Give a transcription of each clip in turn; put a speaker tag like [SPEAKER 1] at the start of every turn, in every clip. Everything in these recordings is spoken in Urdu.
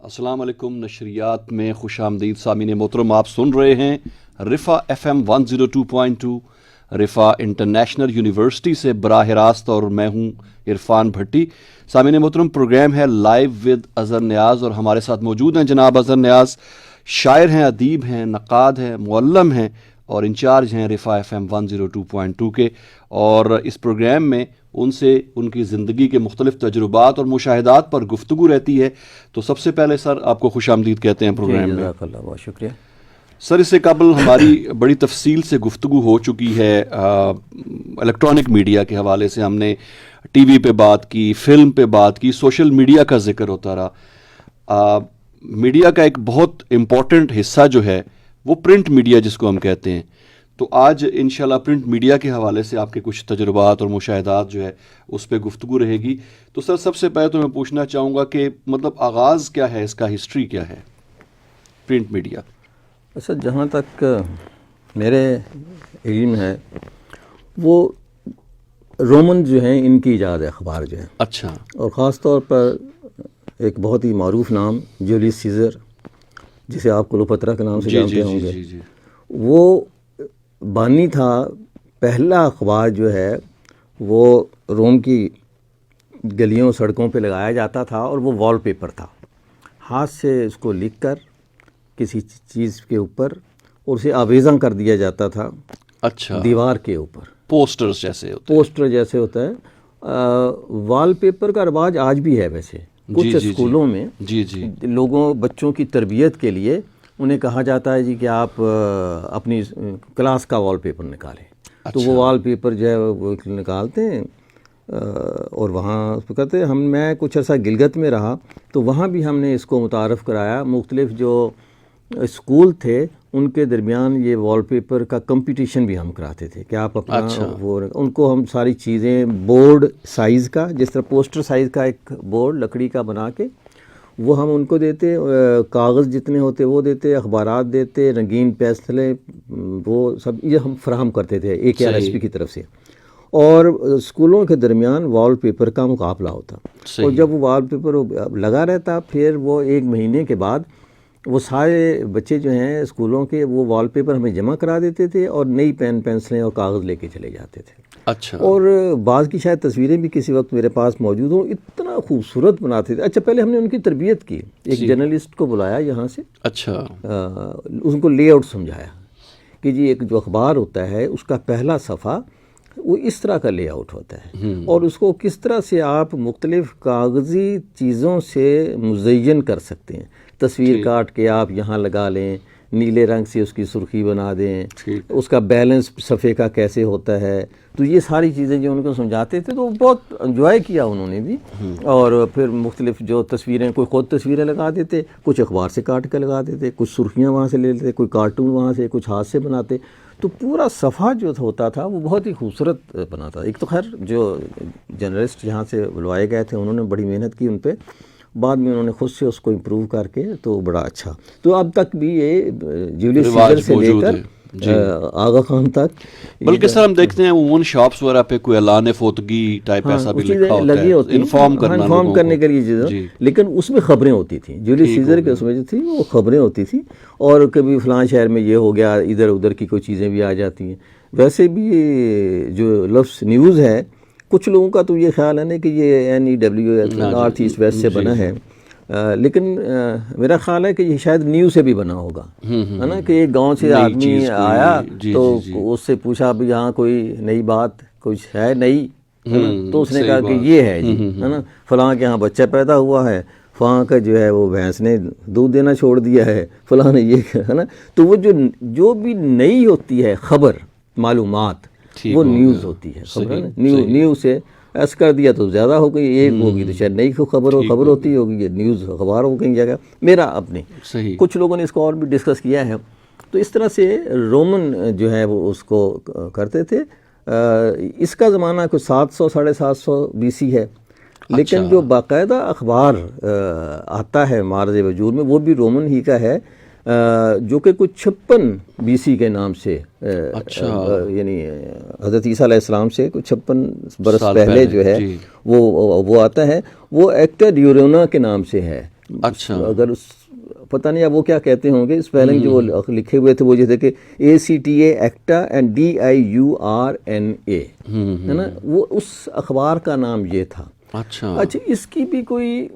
[SPEAKER 1] السلام علیکم. نشریات میں خوش آمدید سامعین محترم. آپ سن رہے ہیں رفا FM 102.2 رفا انٹرنیشنل یونیورسٹی سے براہ راست، اور میں ہوں عرفان بھٹی. سامعین محترم، پروگرام ہے لائیو ود اظہر نیاز، اور ہمارے ساتھ موجود ہیں جناب اظہر نیاز. شاعر ہیں، ادیب ہیں، نقاد ہیں، معلم ہیں، اور انچارج ہیں رفا FM 102.2 کے. اور اس پروگرام میں ان سے ان کی زندگی کے مختلف تجربات اور مشاہدات پر گفتگو رہتی ہے. تو سب سے پہلے سر آپ کو خوش آمدید کہتے ہیں پروگرام میں.
[SPEAKER 2] جزاک اللہ، بہت شکریہ.
[SPEAKER 1] سر، اس سے قبل ہماری بڑی تفصیل سے گفتگو ہو چکی ہے. الیکٹرانک میڈیا کے حوالے سے ہم نے ٹی وی پہ بات کی، فلم پہ بات کی، سوشل میڈیا کا ذکر ہوتا رہا. میڈیا کا ایک بہت امپورٹنٹ حصہ جو ہے وہ پرنٹ میڈیا جس کو ہم کہتے ہیں. تو آج انشاءاللہ پرنٹ میڈیا کے حوالے سے آپ کے کچھ تجربات اور مشاہدات جو ہے اس پہ گفتگو رہے گی. تو سر، سب سے پہلے تو میں پوچھنا چاہوں گا کہ مطلب آغاز کیا ہے اس کا، ہسٹری کیا ہے پرنٹ میڈیا؟
[SPEAKER 2] اچھا، جہاں تک میرے علم ہے وہ رومن جو ہیں ان کی ایجاد ہے اخبار جو ہے.
[SPEAKER 1] اچھا.
[SPEAKER 2] اور خاص طور پر ایک بہت ہی معروف نام جولیس سیزر، جسے آپ کلوپترا کے نام سے جانتے ہوں گے. وہ بانی تھا. پہلا اخبار جو ہے وہ روم کی گلیوں سڑکوں پہ لگایا جاتا تھا، اور وہ وال پیپر تھا. ہاتھ سے اس کو لکھ کر کسی چیز کے اوپر اور اسے آویزاں کر دیا جاتا تھا.
[SPEAKER 1] اچھا.
[SPEAKER 2] دیوار کے اوپر
[SPEAKER 1] پوسٹر جیسے ہوتے ہیں.
[SPEAKER 2] پوسٹر جیسے ہوتا ہے. وال پیپر کا رواج آج بھی ہے. ویسے کچھ اسکولوں میں لوگوں بچوں کی تربیت کے لیے انہیں کہا جاتا ہے جی کہ آپ اپنی کلاس کا وال پیپر نکالیں. تو وہ وال پیپر جو ہے وہ نکالتے ہیں اور وہاں اس پہ کہتے ہیں. میں کچھ عرصہ گلگت میں رہا تو وہاں بھی ہم نے اس کو متعارف کرایا. مختلف جو اسکول تھے ان کے درمیان یہ وال پیپر کا کمپٹیشن بھی ہم کراتے تھے کہ آپ اپنا وہ ان کو ہم ساری چیزیں بورڈ سائز کا، جس طرح پوسٹر سائز کا ایک بورڈ لکڑی کا بنا کے وہ ہم ان کو دیتے. کاغذ جتنے ہوتے وہ دیتے، اخبارات دیتے، رنگین پینسلیں، وہ سب یہ ہم فراہم کرتے تھے AKRSP کی طرف سے. اور اسکولوں کے درمیان وال پیپر کا مقابلہ ہوتا. اور جب وہ وال پیپر لگا رہتا پھر وہ ایک مہینے کے بعد وہ سارے بچے جو ہیں اسکولوں کے وہ وال پیپر ہمیں جمع کرا دیتے تھے اور نئی پین پینسلیں اور کاغذ لے کے چلے جاتے تھے.
[SPEAKER 1] اچھا.
[SPEAKER 2] اور بعض کی شاید تصویریں بھی کسی وقت میرے پاس موجود ہوں. اتنا خوبصورت بناتے تھے. اچھا، پہلے ہم نے ان کی تربیت کی. ایک جرنلسٹ کو بلایا یہاں سے.
[SPEAKER 1] اچھا.
[SPEAKER 2] ان کو لے آؤٹ سمجھایا کہ جی ایک جو اخبار ہوتا ہے اس کا پہلا صفحہ وہ اس طرح کا لے آؤٹ ہوتا ہے، اور اس کو کس طرح سے آپ مختلف کاغذی چیزوں سے مزین کر سکتے ہیں. تصویر کاٹ کے آپ یہاں لگا لیں، نیلے رنگ سے اس کی سرخی بنا دیں، اس کا بیلنس صفحے کا کیسے ہوتا ہے. تو یہ ساری چیزیں جو ان کو سمجھاتے تھے تو بہت انجوائے کیا انہوں نے بھی. اور پھر مختلف جو تصویریں، کوئی خود تصویریں لگا دیتے، کچھ اخبار سے کاٹ کے لگا دیتے، کچھ سرخیاں وہاں سے لے لیتے، کوئی کارٹون وہاں سے، کچھ ہاتھ سے بناتے. تو پورا صفحہ جو ہوتا تھا وہ بہت ہی خوبصورت بنا تھا. ایک تو خیر جو جرنلسٹ جہاں سے بلوائے گئے تھے انہوں نے بڑی محنت کی ان پہ. بعد میں انہوں نے خود سے اس کو امپروو کر کے تو بڑا اچھا. تو اب تک بھی یہ جولیس سیزر سے لے کر آغا خان تک،
[SPEAKER 1] بلکہ سر ہم دیکھتے ہیں عموماً شاپس وغیرہ پہ کوئی اعلان فوتگی ٹائپ ایسا بھی لکھا ہوتا ہے انفارم
[SPEAKER 2] کرنے کے لیے چیزیں. لیکن اس میں خبریں ہوتی تھیں. جولیس سیزر کے اس میں جو تھی وہ خبریں ہوتی تھیں، اور کبھی فلاں شہر میں یہ ہو گیا، ادھر ادھر کی کوئی چیزیں بھی آ جاتی ہیں. ویسے بھی جو لفظ نیوز ہے کچھ لوگوں کا تو یہ خیال ہے نا کہ یہ NEW نارتھ ایسٹ ویسٹ سے بنا ہے، لیکن میرا خیال ہے کہ یہ شاید نیو سے بھی بنا ہوگا، ہے نا. کہ ایک گاؤں سے آدمی آیا تو اس سے پوچھا بھی یہاں کوئی نئی بات کچھ ہے نئی، تو اس نے کہا کہ یہ ہے جی، ہے نا، فلاں کے یہاں بچہ پیدا ہوا ہے، فلاں کا جو ہے وہ بھینس نے دودھ دینا چھوڑ دیا ہے، فلاں نے یہ، ہے نا. تو وہ جو بھی نئی ہوتی ہے خبر، معلومات، وہ نیوز ہوتی ہے. خبر نیو سے ایسا کر دیا تو زیادہ ہو گئی، ایک ہوگی تو شاید نئی خبر ہوتی ہوگی، یہ نیوز اخبار ہو گئی جگہ. میرا اپنے کچھ لوگوں نے اس کو اور بھی ڈسکس کیا ہے. تو اس طرح سے رومن جو ہے وہ اس کو کرتے تھے. اس کا زمانہ کچھ 700 750 BC ہے. لیکن جو باقاعدہ اخبار آتا ہے مارز وجود میں وہ بھی رومن ہی کا ہے، جو کہ کچھ 56 BC کے نام سے، یعنی حضرت عیسیٰ علیہ السلام سے کچھ 56 برس پہلے جو ہے وہ آتا ہے. وہ ایکٹا ڈیورونا کے نام سے ہے.
[SPEAKER 1] اچھا
[SPEAKER 2] اگر پتہ نہیں اب وہ کیا کہتے ہوں گے، اسپیلنگ جو وہ لکھے ہوئے تھے وہ جیسے کہ ACTA ایکٹا اینڈ DIURNA ہے نا، وہ اس اخبار کا نام یہ تھا.
[SPEAKER 1] اچھا
[SPEAKER 2] اچھا اس کی بھی کوئی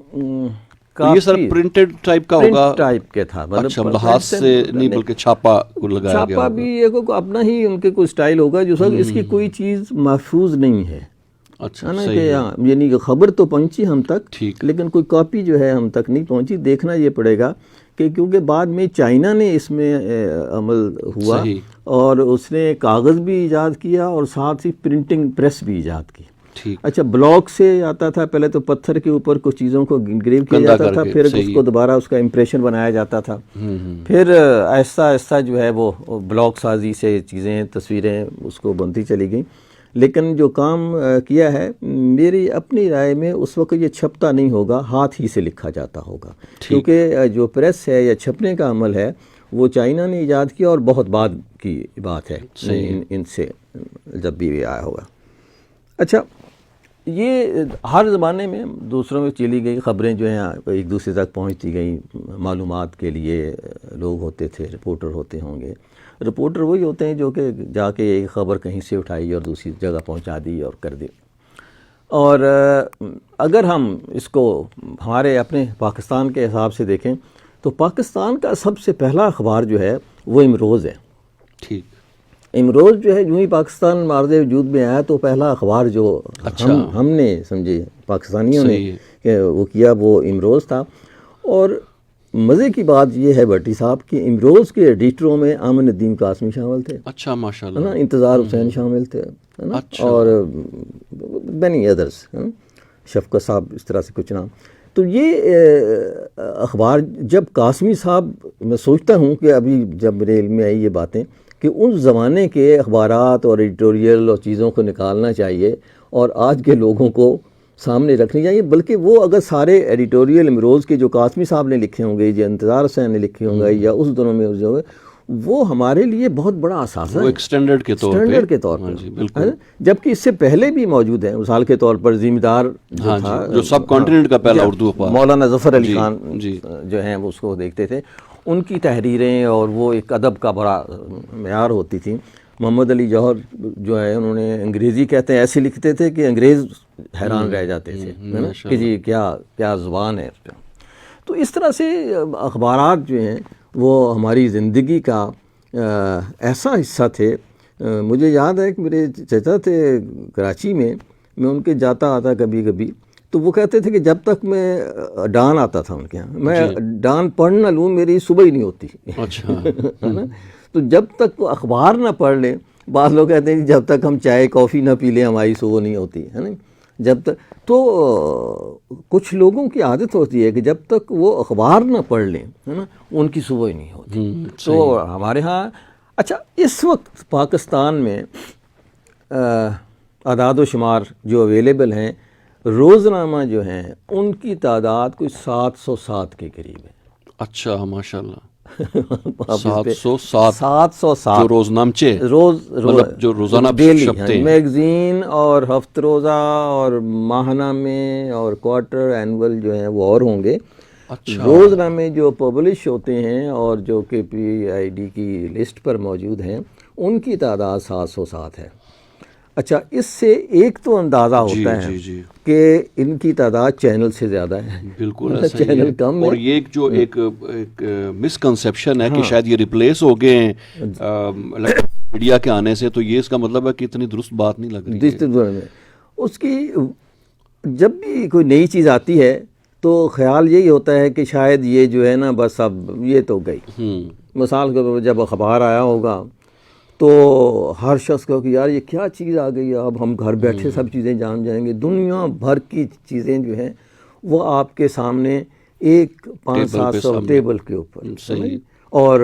[SPEAKER 1] یہ سر پرنٹڈ ٹائپ کا ہوگا
[SPEAKER 2] ٹائپ کے تھا،
[SPEAKER 1] اچھا لحاظ سے نہیں بلکہ چھاپا کو لگایا گیا
[SPEAKER 2] چھاپا بھی ایک اپنا ہی ان کے کوئی سٹائل ہوگا جو سر اس کی کوئی چیز محفوظ نہیں ہے.
[SPEAKER 1] اچھا
[SPEAKER 2] نا کہ یعنی کہ خبر تو پہنچی ہم تک
[SPEAKER 1] ٹھیک
[SPEAKER 2] لیکن کوئی کاپی جو ہے ہم تک نہیں پہنچی. دیکھنا یہ پڑے گا کہ کیونکہ بعد میں چائنا نے اس میں عمل ہوا اور اس نے کاغذ بھی ایجاد کیا اور ساتھ ہی پرنٹنگ پریس بھی ایجاد کی.
[SPEAKER 1] ٹھیک
[SPEAKER 2] اچھا بلاک سے آتا تھا، پہلے تو پتھر کے اوپر کچھ چیزوں کو انگریو کیا جاتا تھا، پھر اس کو دوبارہ اس کا امپریشن بنایا جاتا تھا، پھر آہستہ آہستہ جو ہے وہ بلاک سازی سے چیزیں تصویریں اس کو بنتی چلی گئیں. لیکن جو کام کیا ہے میری اپنی رائے میں اس وقت یہ چھپتا نہیں ہوگا، ہاتھ ہی سے لکھا جاتا ہوگا، کیونکہ جو پریس ہے یا چھپنے کا عمل ہے وہ چائنا نے ایجاد کیا اور بہت بعد کی بات ہے ان سے جب بھی آیا ہوگا. اچھا یہ ہر زمانے میں دوسروں میں چلی گئی خبریں جو ہیں ایک دوسرے تک پہنچتی گئیں. معلومات کے لیے لوگ ہوتے تھے، رپورٹر ہوتے ہوں گے. رپورٹر وہی ہوتے ہیں جو کہ جا کے ایک خبر کہیں سے اٹھائی اور دوسری جگہ پہنچا دی اور کر دی. اور اگر ہم اس کو ہمارے اپنے پاکستان کے حساب سے دیکھیں تو پاکستان کا سب سے پہلا اخبار جو ہے وہ امروز ہے.
[SPEAKER 1] ٹھیک
[SPEAKER 2] امروز جو ہے یوں ہی پاکستان معرض وجود میں آیا تو پہلا اخبار جو ہم نے سمجھے پاکستانیوں نے کہ وہ کیا وہ امروز تھا. اور مزے کی بات یہ ہے بھٹی صاحب کہ امروز کے ایڈیٹروں میں آمن الدین قاسمی شامل تھے.
[SPEAKER 1] اچھا ماشاءاللہ.
[SPEAKER 2] نا انتظار حسین شامل تھے ہے نا، اور مینی ادرس، شفقت صاحب، اس طرح سے کچھ نام. تو یہ اخبار جب قاسمی صاحب، میں سوچتا ہوں کہ ابھی جب میرے علم میں آئی یہ باتیں کہ اس زمانے کے اخبارات اور ایڈیٹوریل اور چیزوں کو نکالنا چاہیے اور آج کے لوگوں کو سامنے رکھنی چاہیے. بلکہ وہ اگر سارے ایڈیٹوریل امروز کے جو قاسمی صاحب نے لکھے ہوں گے، جو انتظار حسین نے لکھے ہوں گے یا اس دنوں میں جو ہے وہ ہمارے لیے بہت بڑا اثاثہ ہے
[SPEAKER 1] اسٹینڈرڈ کے طور
[SPEAKER 2] پر، جبکہ اس سے پہلے بھی موجود ہے. مثال کے طور پر زمیندار جو تھا،
[SPEAKER 1] جو سب کانٹیننٹ کا پہلا اردو اخبار،
[SPEAKER 2] مولانا ظفر علی خان جو ہیں وہ اس کو دیکھتے تھے. ان کی تحریریں اور وہ ایک ادب کا بڑا معیار ہوتی تھی. محمد علی جوہر جو ہے انہوں نے انگریزی کہتے ہیں ایسے لکھتے تھے کہ انگریز حیران رہ جاتے تھے کہ جی کیا زبان ہے. تو اس طرح سے اخبارات جو ہیں وہ ہماری زندگی کا ایسا حصہ تھے. مجھے یاد ہے کہ میرے چچا تھے کراچی میں ان کے جاتا آتا کبھی کبھی، تو وہ کہتے تھے کہ جب تک میں ڈان آتا تھا ان کے یہاں، میں ڈان پڑھ نہ لوں میری صبح ہی نہیں ہوتی. ہے نا، تو جب تک وہ اخبار نہ پڑھ لیں، بعض لوگ کہتے ہیں جب تک ہم چائے کافی نہ پی لیں ہماری صبح نہیں ہوتی ہے نا. جب تک تو کچھ لوگوں کی عادت ہوتی ہے کہ جب تک وہ اخبار نہ پڑھ لیں ہے نا ان کی صبح ہی نہیں ہوتی. تو ہمارے ہاں اچھا اس وقت پاکستان میں اعداد و شمار جو اویلیبل ہیں، روزنامہ جو ہیں ان کی تعداد کوئی 707 کے قریب ہے.
[SPEAKER 1] اچھا ماشاءاللہ.
[SPEAKER 2] 707
[SPEAKER 1] جو روزنامچے مطلب جو روزانہ چھپتے ہیں،
[SPEAKER 2] میگزین اور ہفت روزہ اور ماہنامے اور کوارٹر اینول جو ہیں وہ اور ہوں گے. روزنامے جو پبلش ہوتے ہیں اور جو کہ PID کی لسٹ پر موجود ہیں ان کی تعداد 707 ہے. اچھا اس سے ایک تو اندازہ ہوتا ہے کہ ان کی تعداد چینل سے زیادہ ہے.
[SPEAKER 1] بالکل
[SPEAKER 2] چینل کم ہے.
[SPEAKER 1] اور یہ جو ایک مس کنسیپشن ہے کہ شاید یہ ریپلیس ہو گئے ہیں میڈیا کے آنے سے، تو یہ اس کا مطلب ہے کہ اتنی درست بات نہیں لگ رہی ہے.
[SPEAKER 2] اس کی جب بھی کوئی نئی چیز آتی ہے تو خیال یہی ہوتا ہے کہ شاید یہ جو ہے نا بس اب یہ تو گئی. مثال کے طور پر جب اخبار آیا ہوگا تو ہر شخص کو کہ یار یہ کیا چیز آ گئی ہے، اب ہم گھر بیٹھے سب چیزیں جان جائیں گے. دنیا بھر کی چیزیں جو ہیں وہ آپ کے سامنے ایک 500-700 ٹیبل کے اوپر، اور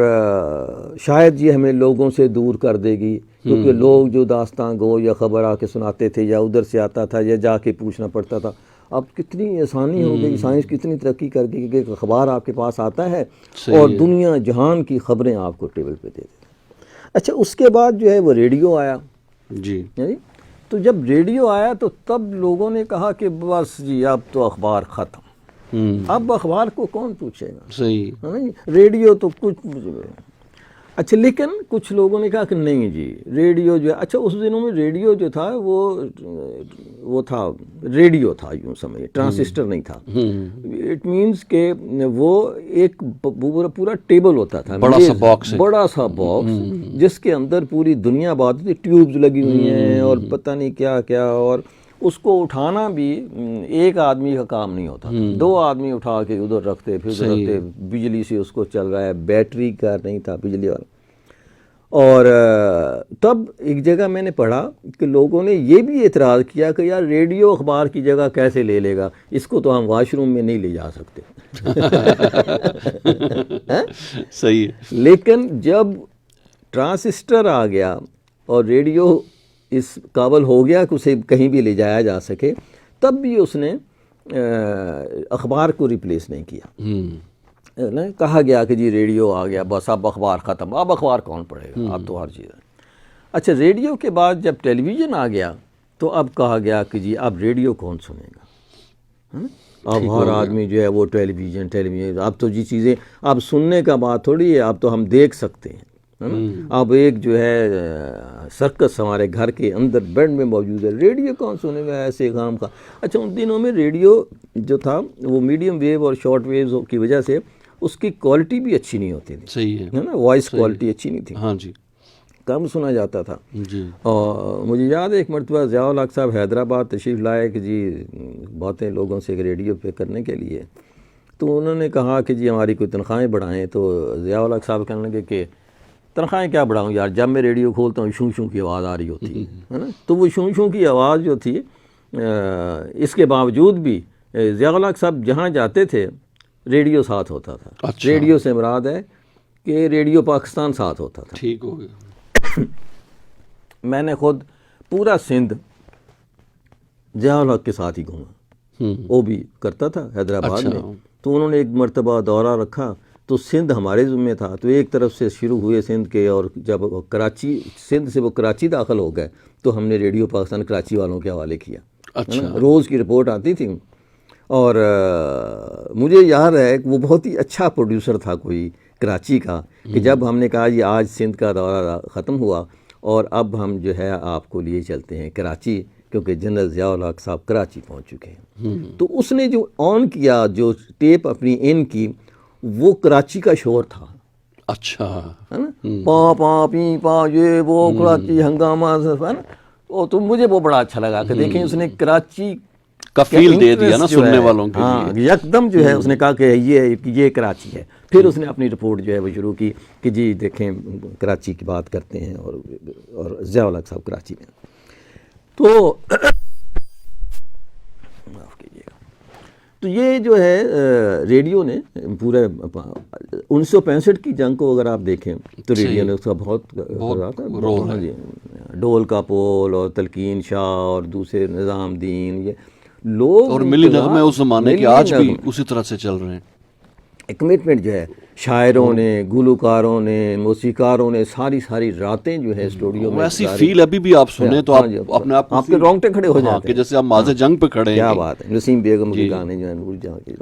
[SPEAKER 2] شاید یہ ہمیں لوگوں سے دور کر دے گی، کیونکہ لوگ جو داستان گو یا خبر آ کے سناتے تھے یا ادھر سے آتا تھا یا جا کے پوچھنا پڑتا تھا، اب کتنی آسانی ہو گئی، سائنس کتنی ترقی کر گئی کہ اخبار آپ کے پاس آتا ہے اور دنیا جہان کی خبریں آپ کو ٹیبل پہ دے دیتے. اچھا اس کے بعد جو ہے وہ ریڈیو آیا. تو جب ریڈیو آیا تو تب لوگوں نے کہا کہ بس جی اب تو اخبار ختم. اب اخبار کو کون پوچھے گا،
[SPEAKER 1] صحیح
[SPEAKER 2] ہے نا جی؟ ریڈیو تو کچھ اچھا، لیکن کچھ لوگوں نے کہا کہ نہیں جی ریڈیو جو ہے، اچھا اس دنوں میں ریڈیو جو تھا وہ تھا ریڈیو تھا، یوں سمجھے ٹرانسسٹر نہیں تھا. اٹ مینس کہ وہ ایک پورا ٹیبل ہوتا تھا، بڑا سا باکس جس کے اندر پوری دنیا بات ہوتی، ٹیوبز لگی ہوئی ہیں اور پتہ نہیں کیا کیا، اور اس کو اٹھانا بھی ایک آدمی کا کام نہیں ہوتا، 2 آدمی اٹھا کے ادھر رکھتے پھر ادھر رکھتے، بجلی سے اس کو چل رہا ہے، بیٹری کا نہیں تھا بجلی والا. اور تب ایک جگہ میں نے پڑھا کہ لوگوں نے یہ بھی اعتراض کیا کہ یار ریڈیو اخبار کی جگہ کیسے لے لے گا، اس کو تو ہم واش روم میں نہیں لے جا سکتے.
[SPEAKER 1] صحیح.
[SPEAKER 2] لیکن جب ٹرانسسٹر آ گیا اور ریڈیو اس قابل ہو گیا کہ اسے کہیں بھی لے جایا جا سکے، تب بھی اس نے اخبار کو ریپلیس نہیں کیا. کہا گیا کہ جی ریڈیو آ گیا بس اب اخبار ختم، اب اخبار کون پڑھے گا، اب تو ہر چیز ہے. اچھا ریڈیو کے بعد جب ٹیلی ویژن آ گیا تو اب کہا گیا کہ جی اب ریڈیو کون سنے گا، اب ہر آدمی جو ہے وہ ٹیلی ویژن، اب تو جی چیزیں اب سننے کا بات تھوڑی ہے، اب تو ہم دیکھ سکتے ہیں. اب ایک جو ہے سرکس ہمارے گھر کے اندر بیڈ میں موجود ہے، ریڈیو کون سنے گا ایسے کام کا. اچھا ان دنوں میں ریڈیو جو تھا وہ میڈیم ویو اور شارٹ ویو کی وجہ سے اس کی کوالٹی بھی اچھی نہیں ہوتی تھی.
[SPEAKER 1] صحیح ہے
[SPEAKER 2] نا، وائس کوالٹی اچھی نہیں تھی.
[SPEAKER 1] ہاں جی.
[SPEAKER 2] کم سنا جاتا تھا.
[SPEAKER 1] جی.
[SPEAKER 2] اور مجھے یاد ہے ایک مرتبہ ضیاء الحق صاحب حیدرآباد تشریف لائے کہ جی باتیں لوگوں سے ریڈیو پہ کرنے کے لیے، تو انہوں نے کہا کہ جی ہماری کوئی تنخواہیں بڑھائیں. تو ضیاء الحق صاحب کہنے لگے کہ تنخواہیں کیا بڑھاؤں یار، جب میں ریڈیو کھولتا ہوں شوں شوں کی آواز آ رہی ہوتی ہے نا. تو وہ شوں شوں کی آواز جو تھی، اس کے باوجود بھی ضیاء الحق صاحب جہاں جاتے تھے ریڈیو ساتھ ہوتا تھا.
[SPEAKER 1] اچھا.
[SPEAKER 2] ریڈیو سے مراد ہے کہ ریڈیو پاکستان ساتھ ہوتا تھا.
[SPEAKER 1] ٹھیک ہو گیا.
[SPEAKER 2] میں نے خود پورا سندھ ضیاء الحق کے ساتھ ہی گھوما، وہ بھی کرتا تھا حیدرآباد میں. تو انہوں نے ایک مرتبہ دورہ رکھا تو سندھ ہمارے ذمے تھا. تو ایک طرف سے شروع ہوئے سندھ کے، اور جب کراچی، سندھ سے وہ کراچی داخل ہو گئے تو ہم نے ریڈیو پاکستان کراچی والوں کے حوالے کیا.
[SPEAKER 1] اچھا.
[SPEAKER 2] روز کی رپورٹ آتی تھی. اور مجھے یاد ہے کہ وہ بہت ہی اچھا پروڈیوسر تھا کوئی کراچی کا، کہ جب ہم نے کہا یہ آج سندھ کا دورہ ختم ہوا اور اب ہم جو ہے آپ کو لیے چلتے ہیں کراچی، کیونکہ جنرل ضیاء الحق صاحب کراچی پہنچ چکے ہیں. تو اس نے جو آن کیا، جو ٹیپ اپنی ان کی، وہ کراچی کا شور تھا.
[SPEAKER 1] اچھا.
[SPEAKER 2] ہے نا، پا پا پی پا، یہ وہ کراچی ہنگامہ، ہے نا. تو مجھے وہ بڑا اچھا لگا کہ دیکھیں اس نے کراچی
[SPEAKER 1] کا فیل دے دیا نا سننے والوں کے لیے.
[SPEAKER 2] یکدم جو ہے اس نے کہا کہ یہ کراچی ہے. پھر اس نے اپنی رپورٹ جو ہے وہ شروع کی کہ جی دیکھیں کراچی کی بات کرتے ہیں، اور ضیاء الحق صاحب کراچی میں. تو معاف کیجیے گا. تو یہ جو ہے ریڈیو نے پورے 1965 کی جنگ کو اگر آپ دیکھیں تو ریڈیو نے اس کا بہت
[SPEAKER 1] رول ہے.
[SPEAKER 2] جی، ڈول کا پول اور تلقین شاہ اور دوسرے نظام دین، یہ لوگ
[SPEAKER 1] اور ملی نغمے اس زمانے کے آج بھی اسی طرح سے چل رہے ہیں.
[SPEAKER 2] کمٹمنٹ جو ہے شاعروں نے، گلوکاروں نے، موسیقاروں نے ساری راتیں جو ہے اسٹوڈیو میں،
[SPEAKER 1] ایسی فیل ابھی بھی آپ سنیں تو آپ اپنے آپ
[SPEAKER 2] کے رونگٹے کھڑے ہو جاتے
[SPEAKER 1] ہیں کہ جیسے آپ ماز جنگ پہ کھڑے ہیں.
[SPEAKER 2] کیا بات ہے. نسیم بیگم کے گانے جو ہیں نور جہاں کے،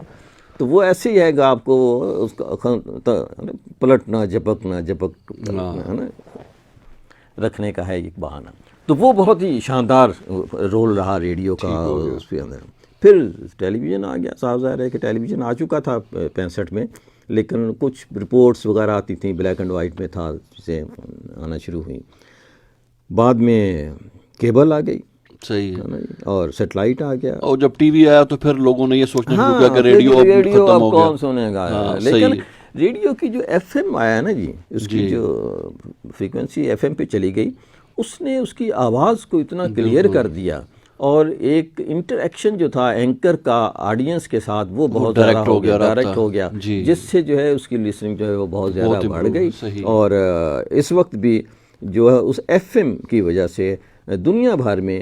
[SPEAKER 2] تو وہ ایسے ہی ہے کہ آپ کو اس کا پلٹنا جھپکنا ہے نا، رکھنے کا ہے ایک بہانہ. تو وہ بہت ہی شاندار رول رہا ریڈیو کا اس کے اندر. پھر ٹیلی ویژن آ گیا. صاف ظاہر ہے کہ ٹیلی ویژن آ چکا تھا 65 میں، لیکن کچھ رپورٹس وغیرہ آتی تھیں، بلیک اینڈ وائٹ میں تھا، سے آنا شروع ہوئی. بعد میں کیبل آ گئی.
[SPEAKER 1] صحیح ہے.
[SPEAKER 2] اور سیٹلائٹ آ گیا.
[SPEAKER 1] اور جب ٹی وی آیا تو پھر لوگوں نے یہ سوچنا شروع کیا کہ ریڈیو ختم ہو گیا،
[SPEAKER 2] کون سنے گا. لیکن ریڈیو کی جو ایف ایم آیا نا جی، اس کی جو فریکوینسی ایف ایم پہ چلی گئی، اس نے اس کی آواز کو اتنا کلیئر کر دیا، اور ایک انٹریکشن جو تھا اینکر کا آڈینس کے ساتھ وہ بہت ڈائریکٹ ہو گیا، جس سے جو ہے اس کی لسننگ جو ہے وہ بہت زیادہ بڑھ گئی. اور اس وقت بھی جو ہے اس ایف ایم کی وجہ سے دنیا بھر میں،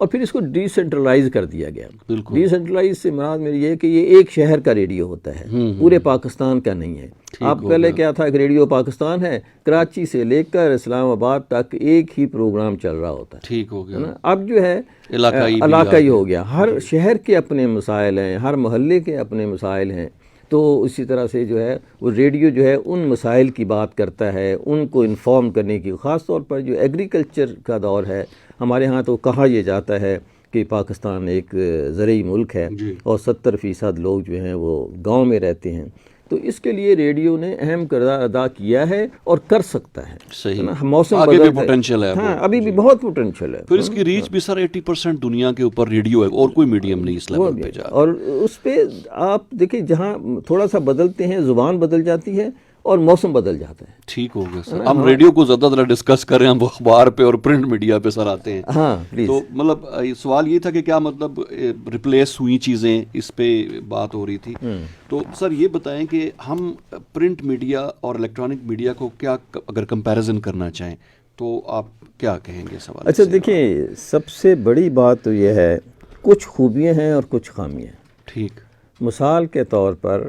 [SPEAKER 2] اور پھر اس کو ڈی سینٹرلائز کر دیا گیا.
[SPEAKER 1] بالکل.
[SPEAKER 2] ڈی سینٹرلائز سے مراد میری یہ ہے کہ یہ ایک شہر کا ریڈیو ہوتا ہے, پورے پاکستان کا نہیں ہے. آپ پہلے کیا تھا کہ ریڈیو پاکستان ہے, کراچی سے لے کر اسلام آباد تک ایک ہی پروگرام چل رہا ہوتا ہے.
[SPEAKER 1] ٹھیک ہو گیا.
[SPEAKER 2] اب جو ہے علاقائی ہو گیا, ہر شہر کے اپنے مسائل ہیں, ہر محلے کے اپنے مسائل ہیں. تو اسی طرح سے جو ہے وہ ریڈیو جو ہے ان مسائل کی بات کرتا ہے, ان کو انفارم کرنے کی. خاص طور پر جو ایگریکلچر کا دور ہے ہمارے ہاں, تو کہا یہ جاتا ہے کہ پاکستان ایک زرعی ملک ہے اور 70% لوگ جو ہیں وہ گاؤں میں رہتے ہیں. تو اس کے لیے ریڈیو نے اہم کردار ادا کیا ہے اور کر سکتا ہے.
[SPEAKER 1] صحیح.
[SPEAKER 2] موسم
[SPEAKER 1] آگے بھی پوٹینشیل ہے.
[SPEAKER 2] ہاں, ابھی بھی بہت پوٹینشیل ہے.
[SPEAKER 1] پھر اس کی ریچ بھی سر 80% دنیا کے اوپر ریڈیو ہے, اور کوئی میڈیم نہیں اس لیول پہ جا.
[SPEAKER 2] اور اس پہ آپ دیکھیں جہاں تھوڑا سا بدلتے ہیں, زبان بدل جاتی ہے اور موسم بدل جاتا ہے.
[SPEAKER 1] ٹھیک ہو گیا سر. ہم ریڈیو کو زیادہ تر ڈسکس کریں, ہم اخبار پہ اور پرنٹ میڈیا پہ سر آتے ہیں.
[SPEAKER 2] ہاں پلیز.
[SPEAKER 1] تو مطلب سوال یہ تھا کہ کیا مطلب ریپلیس ہوئی چیزیں, اس پہ بات ہو رہی تھی. تو سر یہ بتائیں کہ ہم پرنٹ میڈیا اور الیکٹرانک میڈیا کو کیا اگر کمپیریزن کرنا چاہیں تو آپ کیا کہیں گے سوال؟
[SPEAKER 2] اچھا دیکھیں, سب سے بڑی بات تو یہ ہے کچھ خوبیاں ہیں اور کچھ خامیاں ہیں.
[SPEAKER 1] ٹھیک.
[SPEAKER 2] مثال کے طور پر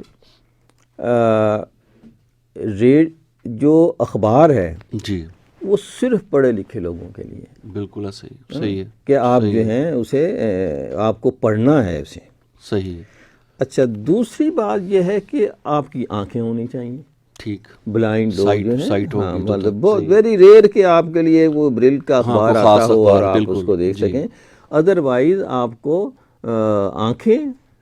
[SPEAKER 2] جو اخبار ہے
[SPEAKER 1] جی
[SPEAKER 2] وہ صرف پڑھے لکھے لوگوں کے لیے.
[SPEAKER 1] بالکل صحیح ہے
[SPEAKER 2] کہ آپ جو ہیں اسے آپ کو پڑھنا ہے اسے.
[SPEAKER 1] صحیح.
[SPEAKER 2] اچھا, دوسری بات یہ ہے کہ آپ کی آنکھیں ہونی چاہیے.
[SPEAKER 1] ٹھیک.
[SPEAKER 2] بلائنڈ لوگ جو ہیں,
[SPEAKER 1] مطلب
[SPEAKER 2] بہت ویری ریئر کہ آپ کے لیے وہ بریل کا اخبار آتا ہو اور آپ اس کو دیکھ سکیں. ادروائز آپ کو آنکھیں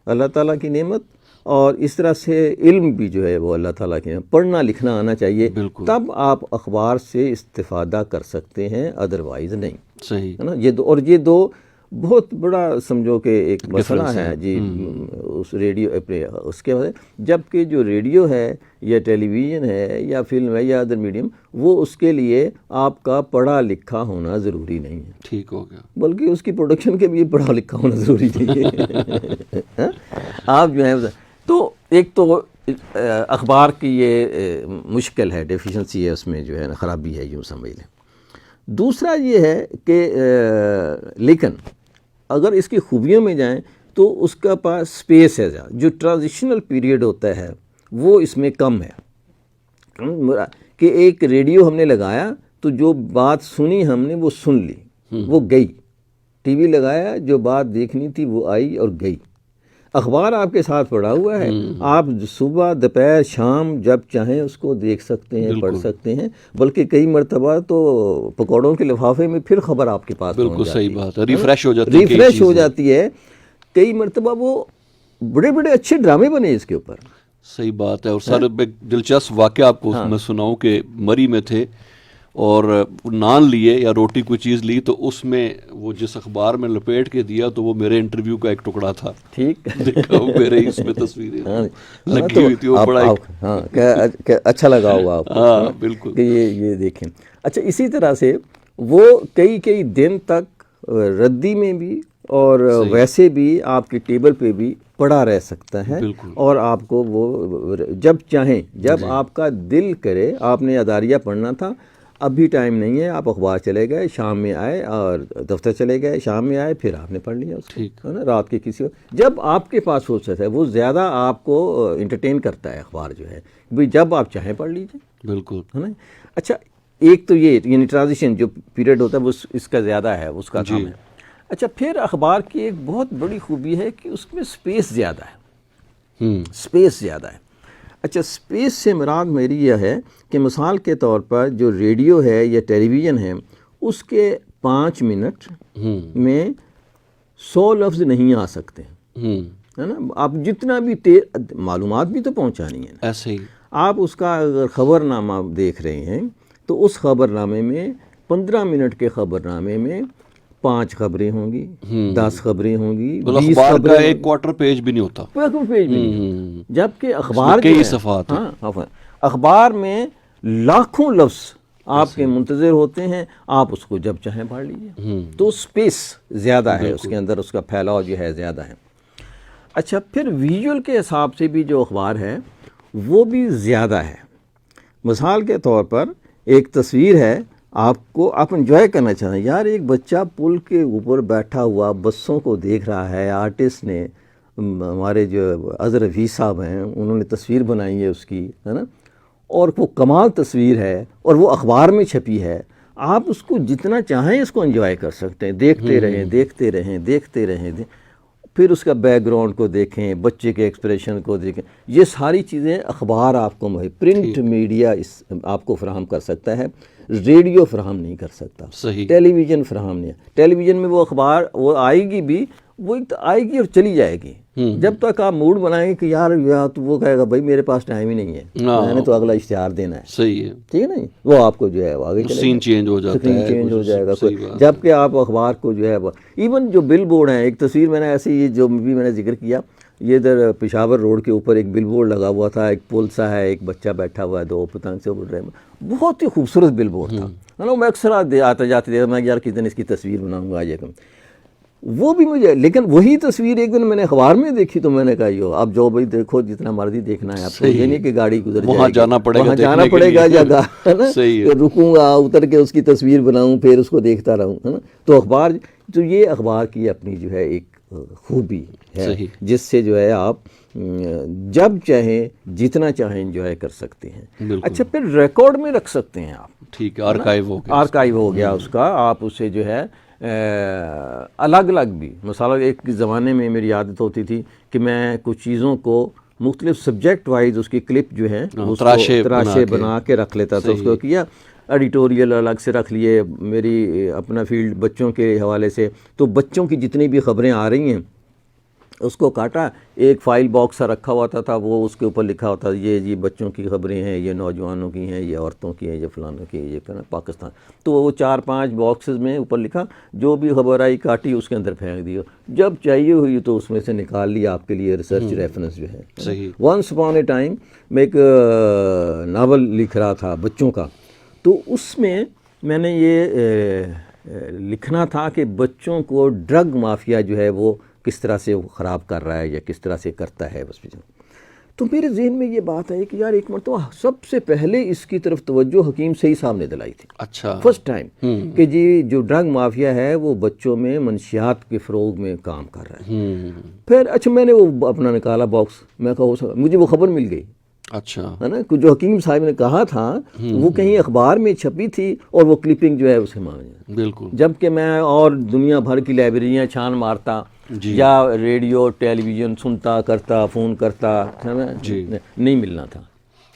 [SPEAKER 2] اللہ تعالیٰ کی نعمت, اور اس طرح سے علم بھی جو ہے وہ اللہ تعالیٰ کی نعمت, پڑھنا لکھنا آنا چاہیے, تب آپ اخبار سے استفادہ کر سکتے ہیں, ادروائز نہیں.
[SPEAKER 1] صحیح
[SPEAKER 2] ہے نا. یہ دو بہت بڑا سمجھو کہ ایک مسئلہ ہے جی اس ریڈیو اس کے بعد. جبکہ جو ریڈیو ہے یا ٹیلی ویژن ہے یا فلم ہے یا ادر میڈیم, وہ اس کے لیے آپ کا پڑھا لکھا ہونا ضروری نہیں ہے.
[SPEAKER 1] ٹھیک ہو گیا.
[SPEAKER 2] بلکہ اس کی پروڈکشن کے بھی پڑھا لکھا ہونا ضروری نہیں ہے. آپ جو ہے تو ایک تو اخبار کی یہ مشکل ہے, ڈیفیشنسی ہے اس میں, جو ہے نا خرابی ہے, یوں سمجھ لیں. دوسرا یہ ہے کہ لیکن اگر اس کی خوبیوں میں جائیں تو اس کا پاس سپیس ہے زیادہ. جو ٹرانزیشنل پیریڈ ہوتا ہے وہ اس میں کم ہے. کہ ایک ریڈیو ہم نے لگایا تو جو بات سنی ہم نے وہ سن لی, وہ گئی. ٹی وی لگایا, جو بات دیکھنی تھی وہ آئی اور گئی. اخبار آپ کے ساتھ پڑا ہوا ہے, آپ صبح دوپہر شام جب چاہیں اس کو دیکھ سکتے ہیں, پڑھ سکتے ہیں. بلکہ کئی مرتبہ تو پکوڑوں کے لفافے میں پھر خبر آپ کے پاس
[SPEAKER 1] بالکل صحیح بات ہے, ریفریش
[SPEAKER 2] ہو جاتی ہے. کئی مرتبہ وہ بڑے بڑے اچھے ڈرامے بنے اس کے اوپر.
[SPEAKER 1] صحیح بات ہے. اور سر ایک دلچسپ واقعہ آپ کو میں سناؤں کہ مری میں تھے اور نان لیے یا روٹی کوئی چیز لی, تو اس میں وہ جس اخبار میں لپیٹ کے دیا تو وہ میرے انٹرویو کا ایک ٹکڑا تھا. ٹھیک. میرے اس میں تصویریں لگی ہوئی تھی, وہ بڑا
[SPEAKER 2] اچھا لگا ہوگا آپ کو.
[SPEAKER 1] بالکل.
[SPEAKER 2] کہ یہ دیکھیں. اچھا, اسی طرح سے وہ کئی دن تک ردی میں بھی اور ویسے بھی آپ کی ٹیبل پہ بھی پڑا رہ سکتا ہے. اور آپ کو وہ جب چاہیں, جب آپ کا دل کرے. آپ نے اداریہ پڑھنا تھا, اب بھی ٹائم نہیں ہے, آپ اخبار چلے گئے, شام میں آئے اور دفتر چلے گئے, شام میں آئے, پھر آپ نے پڑھ لیا اس کو, ہے نا, رات کے کسی جب آپ کے پاس فرصت ہے. وہ زیادہ آپ کو انٹرٹین کرتا ہے اخبار جو ہے, جب آپ چاہیں پڑھ لیجیے.
[SPEAKER 1] بالکل,
[SPEAKER 2] ہے نا. اچھا, ایک تو یہ یعنی ٹرانزیشن جو پیریڈ ہوتا ہے وہ اس کا زیادہ ہے, اس کا کام ہے. اچھا, پھر اخبار کی ایک بہت بڑی خوبی ہے کہ اس میں سپیس زیادہ ہے. سپیس زیادہ ہے. اچھا, سپیس سے مراد میری یہ ہے کہ مثال کے طور پر جو ریڈیو ہے یا ٹیلی ویژن ہے, اس کے 5 منٹ میں 100 لفظ نہیں آ سکتے, ہے نا. آپ جتنا بھی معلومات بھی تو پہنچانی ہے.
[SPEAKER 1] ایسے ہی
[SPEAKER 2] آپ اس کا اگر خبر نامہ دیکھ رہے ہیں تو اس خبر نامے میں 15 منٹ کے خبر نامے میں 5 خبریں ہوں گی, 10 خبریں ہوں گی, 20 خبریں.
[SPEAKER 1] ایک کوارٹر پیج بھی نہیں ہوتا,
[SPEAKER 2] پیج بھی نہیں. جبکہ اخبار
[SPEAKER 1] کئی صفحات,
[SPEAKER 2] اخبار میں لاکھوں لفظ آپ کے منتظر ہوتے ہیں, آپ اس کو جب چاہیں پڑھ لیجیے. تو سپیس زیادہ ہے اس کے اندر, اس کا پھیلاؤ جو ہے زیادہ ہے. اچھا, پھر ویژول کے حساب سے بھی جو اخبار ہے وہ بھی زیادہ ہے. مثال کے طور پر ایک تصویر ہے, آپ انجوائے کرنا چاہتے ہیں. یار ایک بچہ پل کے اوپر بیٹھا ہوا بسوں کو دیکھ رہا ہے, آرٹسٹ نے, ہمارے جو اظہر حفیظ صاحب ہیں, انہوں نے تصویر بنائی ہے اس کی, ہے نا, اور وہ کمال تصویر ہے اور وہ اخبار میں چھپی ہے. آپ اس کو جتنا چاہیں اس کو انجوائے کر سکتے ہیں, دیکھتے رہیں دیکھتے رہیں دیکھتے رہیں. پھر اس کا بیک گراؤنڈ کو دیکھیں, بچے کے ایکسپریشن کو دیکھیں. یہ ساری چیزیں اخبار آپ کو پرنٹ میڈیا آپ کو فراہم کر سکتا ہے, ریڈیو فراہم نہیں کر سکتا, ٹیلی ویژن فراہم نہیں. ٹیلی ویژن میں وہ اخبار وہ آئے گی بھی, وہ آئے گی اور چلی جائے گی. جب تک آپ موڈ بنائیں کہ یار تو وہ کہے گا بھائی میرے پاس ٹائم ہی نہیں ہے, میں نے تو اگلا اشتہار دینا ہے.
[SPEAKER 1] صحیح ہے,
[SPEAKER 2] ٹھیک ہے نا, وہ آپ کو جو ہے آگے چلے
[SPEAKER 1] سین چینج ہو جاتا ہے,
[SPEAKER 2] چینج ہو جائے گا. جبکہ آپ اخبار کو جو ہے ایون جو بل بورڈ ہیں, ایک تصویر میں نے ایسی یہ جو بھی میں نے ذکر کیا, یہ ادھر پشاور روڈ کے اوپر ایک بل بورڈ لگا ہوا تھا, ایک پل سا ہے, ایک بچہ بیٹھا ہوا ہے, 2 پتنگ سے اڑ رہے ہیں. بہت ہی خوبصورت بل بورڈ تھا, ہے نا. میں اکثر آتے جاتے دیکھا, میں یار کس دن اس کی تصویر بناؤں گا آج. وہ بھی مجھے, لیکن وہی تصویر ایک دن میں نے اخبار میں دیکھی تو میں نے کہا یو اب جو بھائی دیکھو جتنا مرضی دیکھنا ہے, آپ کو یہ نہیں کہ گاڑی گزر جائے گی, وہاں جانا پڑے گا جگہ, ہے نا, رکوں گا, اتر کے اس کی تصویر بناؤں, پھر اس کو دیکھتا رہوں, ہے نا. تو اخبار, تو یہ اخبار کی اپنی جو ہے ایک خوبی ہے, جس سے جو ہے آپ جب چاہیں جتنا چاہیں انجوائے کر سکتے ہیں. اچھا, پھر ریکارڈ میں رکھ سکتے ہیں آپ.
[SPEAKER 1] ٹھیک ہے,
[SPEAKER 2] آرکائیو ہو گیا اس کا, آپ اسے جو ہے الگ الگ بھی. مثلا ایک زمانے میں میری عادت ہوتی تھی کہ میں کچھ چیزوں کو مختلف سبجیکٹ وائز اس کی کلپ جو ہے تراشے بنا کے رکھ لیتا تھا. اس کو کیا ایڈیٹوریل الگ سے رکھ لیے, میری اپنا فیلڈ بچوں کے حوالے سے, تو بچوں کی جتنی بھی خبریں آ رہی ہیں اس کو کاٹا, ایک فائل باکس رکھا ہوا تھا, وہ اس کے اوپر لکھا ہوتا یہ بچوں کی خبریں ہیں, یہ نوجوانوں کی ہیں, یہ عورتوں کی ہیں, یہ فلانوں کی ہیں, یہ پاکستان. تو وہ 4-5 باکسز میں اوپر لکھا, جو بھی خبر آئی کاٹی, اس کے اندر پھینک دی, جب چاہیے ہوئی تو اس میں سے نکال لیا آپ کے لیے ریسرچ ریفرنس جو ہے. ونس اپون اے ٹائم میں ایک ناول لکھ رہا تھا بچوں کا, تو اس میں نے یہ لکھنا تھا کہ بچوں کو ڈرگ مافیا جو ہے وہ کس طرح سے وہ خراب کر رہا ہے یا کس طرح سے کرتا ہے. بس تو میرے ذہن میں یہ بات ہے کہ یار ایک مرتبہ سب سے پہلے اس کی طرف توجہ حکیم صحیح صاحب نے دلائی تھی. اچھا, فرسٹ ٹائم کہ جی جو ڈرگ مافیا ہے وہ بچوں میں منشیات کے فروغ میں کام کر رہا ہے. پھر اچھا میں نے وہ اپنا نکالا باکس, میں کہا مجھے وہ خبر مل گئی. اچھا, ہے نا, جو حکیم صاحب نے کہا تھا وہ کہیں اخبار میں چھپی تھی اور وہ کلپنگ جو ہے اسے مانگا. بالکل. جبکہ میں اور دنیا بھر کی لائبریریاں چھان مارتا یا ریڈیو ٹیلی ویژن سنتا کرتا, فون کرتا, ہے نا, نہیں ملنا تھا.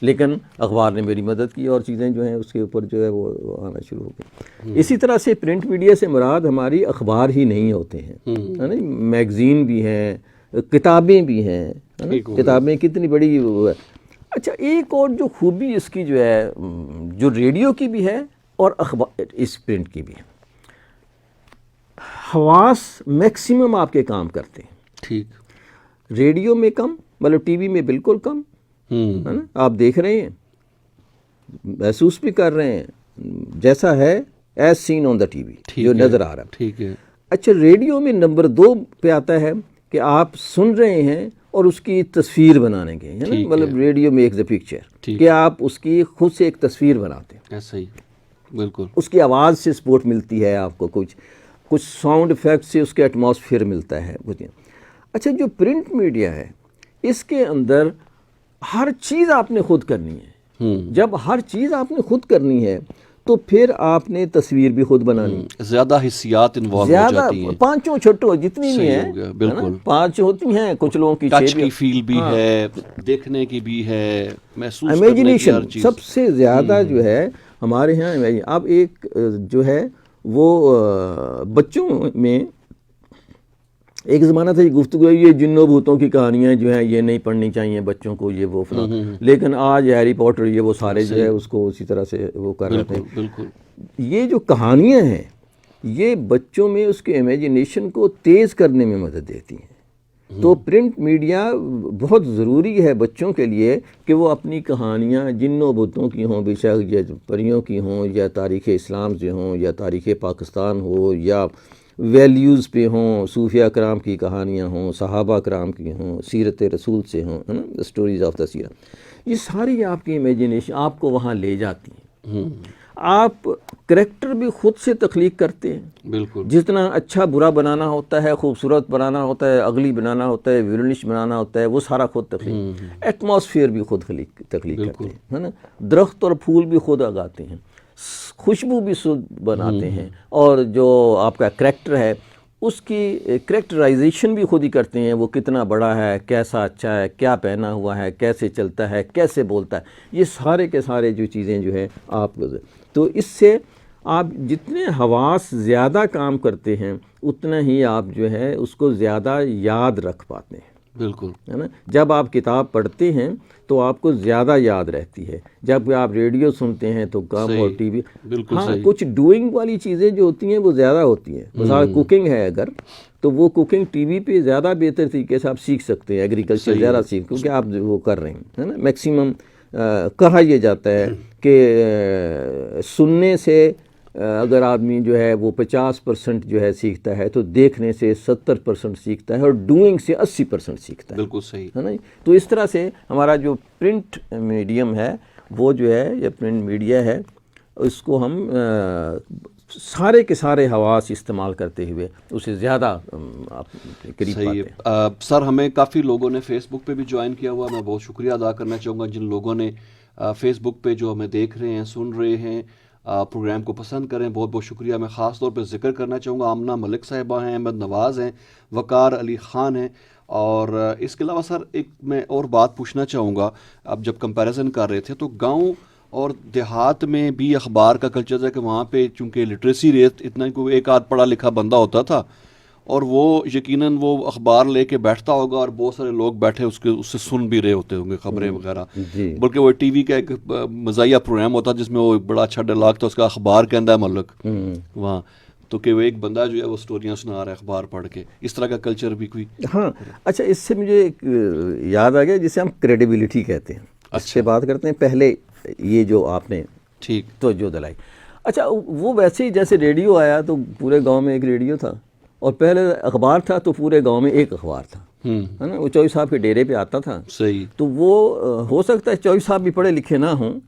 [SPEAKER 2] لیکن اخبار نے میری مدد کی اور چیزیں جو ہیں اس کے اوپر جو ہے وہ آنا شروع ہو گئی. اسی طرح سے پرنٹ میڈیا سے مراد ہماری اخبار ہی نہیں ہوتے ہیں, ہے نا, میگزین بھی ہیں, کتابیں بھی ہیں, کتابیں کتنی بڑی. اچھا, ایک اور جو خوبی اس کی جو ہے, جو ریڈیو کی بھی ہے اور اخبار اس پرنٹ کی بھی ہے, حواس میکسیمم آپ کے کام کرتے ہیں. ٹھیک, ریڈیو میں کم, مطلب ٹی وی میں بالکل کم, ہے نا, آپ دیکھ رہے ہیں, محسوس بھی کر رہے ہیں, جیسا ہے as seen on the T V, جو نظر آ رہا ہے. ٹھیک ہے. اچھا, ریڈیو میں نمبر 2 پہ آتا ہے کہ آپ سن رہے ہیں اور اس کی تصویر بنانے کے, ہے نا, مطلب ریڈیو میں ایک دا پکچر, کہ آپ اس کی خود سے ایک تصویر بناتے ہیں. ایسا ہی, بالکل. اس کی آواز سے سپورٹ ملتی ہے آپ کو, کچھ ساؤنڈ ایفیکٹ سے اس کے ایٹماسفیئر ملتا ہے. اچھا, جو پرنٹ میڈیا ہے اس کے اندر ہر چیز آپ نے خود کرنی ہے. جب ہر چیز آپ نے خود کرنی ہے تو پھر آپ نے تصویر بھی خود بنانی,
[SPEAKER 1] زیادہ حسیات انوالو ہو جاتی ہیں,
[SPEAKER 2] 5 چھوٹو جتنی بھی ہیں, بالکل 5 ہوتی ہیں, کچھ لوگوں کی
[SPEAKER 1] ٹچ کی فیل بھی ہے, دیکھنے کی بھی ہے, محسوس کرنے کی,
[SPEAKER 2] امیجنیشن سب سے زیادہ جو ہے ہمارے ہاں. اب ایک جو ہے وہ بچوں میں ایک زمانہ تھا یہ گفتگو, یہ جنوں بھوتوں کی کہانیاں جو ہیں یہ نہیں پڑھنی چاہیے بچوں کو, یہ وہ فلاں, لیکن آج ہیری پوٹر یہ وہ سارے جو ہے اس کو اسی طرح سے وہ کر رہے ہیں. بالکل. یہ جو کہانیاں ہیں یہ بچوں میں اس کے امیجنیشن کو تیز کرنے میں مدد دیتی ہیں. تو پرنٹ میڈیا بہت ضروری ہے بچوں کے لیے کہ وہ اپنی کہانیاں جنوں بتوں کی ہوں, بے شک یا پریوں کی ہوں, یا تاریخ اسلام سے ہوں, یا تاریخ پاکستان ہو, یا ویلیوز پہ ہوں, صوفیہ کرام کی کہانیاں ہوں, صحابہ کرام کی ہوں, سیرت رسول سے ہوں, ہے نا, اسٹوریز آف دا سیرہ, یہ ساری آپ کی امیجنیشن آپ کو وہاں لے جاتی ہیں. آپ کریکٹر بھی خود سے تخلیق کرتے ہیں.
[SPEAKER 1] بالکل.
[SPEAKER 2] جتنا اچھا برا بنانا ہوتا ہے, خوبصورت بنانا ہوتا ہے, اگلی بنانا ہوتا ہے, ویلنش بنانا ہوتا ہے, وہ سارا خود تخلیق. ایٹماسفیئر بھی خود تخلیق کرتے ہیں, ہے نا. درخت اور پھول بھی خود اگاتے ہیں, خوشبو بھی خود بناتے ہیں, اور جو آپ کا کریکٹر ہے اس کی کریکٹرائزیشن بھی خود ہی کرتے ہیں. وہ کتنا بڑا ہے, کیسا اچھا ہے, کیا پہنا ہوا ہے, کیسے چلتا ہے, کیسے بولتا ہے, یہ سارے کے سارے جو چیزیں جو ہے آپ. تو اس سے آپ جتنے حواس زیادہ کام کرتے ہیں اتنا ہی آپ جو ہے اس کو زیادہ یاد رکھ پاتے ہیں.
[SPEAKER 1] بالکل,
[SPEAKER 2] ہے نا. جب آپ کتاب پڑھتے ہیں تو آپ کو زیادہ یاد رہتی ہے. جب آپ ریڈیو سنتے ہیں تو کم, اور ٹی وی. ہاں, کچھ ڈوئنگ والی چیزیں جو ہوتی ہیں وہ زیادہ ہوتی ہیں. مثال کوکنگ ہے اگر, تو وہ کوکنگ ٹی وی پہ زیادہ بہتر طریقے سے آپ سیکھ سکتے ہیں. ایگریکلچر زیادہ سیکھ, کیونکہ آپ وہ کر رہے ہیں, ہے نا. میکسیمم کہا یہ جاتا ہے کہ سننے سے اگر آدمی جو ہے وہ 50% جو ہے سیکھتا ہے, تو دیکھنے سے 70% سیکھتا ہے, اور ڈوئنگ سے 80% سیکھتا ہے.
[SPEAKER 1] بالکل صحیح
[SPEAKER 2] ہے نا. تو اس طرح سے ہمارا جو پرنٹ میڈیم ہے وہ جو ہے, یا پرنٹ میڈیا ہے, اس کو ہم سارے کے سارے حواس استعمال کرتے ہوئے اسے زیادہ قریب پاتے ہیں.
[SPEAKER 1] سر, ہمیں کافی لوگوں نے فیس بک پہ بھی جوائن کیا ہوا. میں بہت شکریہ ادا کرنا چاہوں گا جن لوگوں نے فیس بک پہ جو ہمیں دیکھ رہے ہیں, سن رہے ہیں, پروگرام کو پسند کریں. بہت بہت شکریہ. میں خاص طور پہ ذکر کرنا چاہوں گا آمنہ ملک صاحبہ ہیں, احمد نواز ہیں, وقار علی خان ہیں. اور اس کے علاوہ سر ایک میں اور بات پوچھنا چاہوں گا. اب جب کمپیریزن کر رہے تھے تو گاؤں اور دیہات میں بھی اخبار کا کلچر ہے کہ وہاں پہ چونکہ لٹریسی ریٹ اتنا, کوئی ایک آدھ پڑھا لکھا بندہ ہوتا تھا, اور وہ یقیناً وہ اخبار لے کے بیٹھتا ہوگا, اور بہت سارے لوگ بیٹھے اس سے سن بھی رہے ہوتے ہوں گے خبریں وغیرہ. بلکہ وہ ٹی وی کا ایک مزاحیہ پروگرام ہوتا جس میں وہ ایک بڑا اچھا ڈائلاگ تھا اس کا, اخبار کہندا ہے ملک وہاں, تو کہ وہ ایک بندہ جو ہے وہ سٹوریاں سنا رہا ہے اخبار پڑھ کے. اس طرح کا کلچر بھی کوئی.
[SPEAKER 2] ہاں, اچھا, اس سے مجھے ایک یاد آ گیا جسے ہم کریڈیبلٹی کہتے ہیں. اس سے بات کرتے ہیں. پہلے یہ جو آپ نے
[SPEAKER 1] ٹھیک
[SPEAKER 2] توجہ دلائی, اچھا, وہ ویسے ہی جیسے ریڈیو آیا تو پورے گاؤں میں ایک ریڈیو تھا, اور پہلے اخبار تھا تو پورے گاؤں میں ایک اخبار تھا, ہے نا. وہ چوئی صاحب کے ڈیرے پہ آتا تھا.
[SPEAKER 1] صحیح.
[SPEAKER 2] تو وہ ہو سکتا ہے چوئی صاحب بھی پڑھے لکھے نہ ہوں,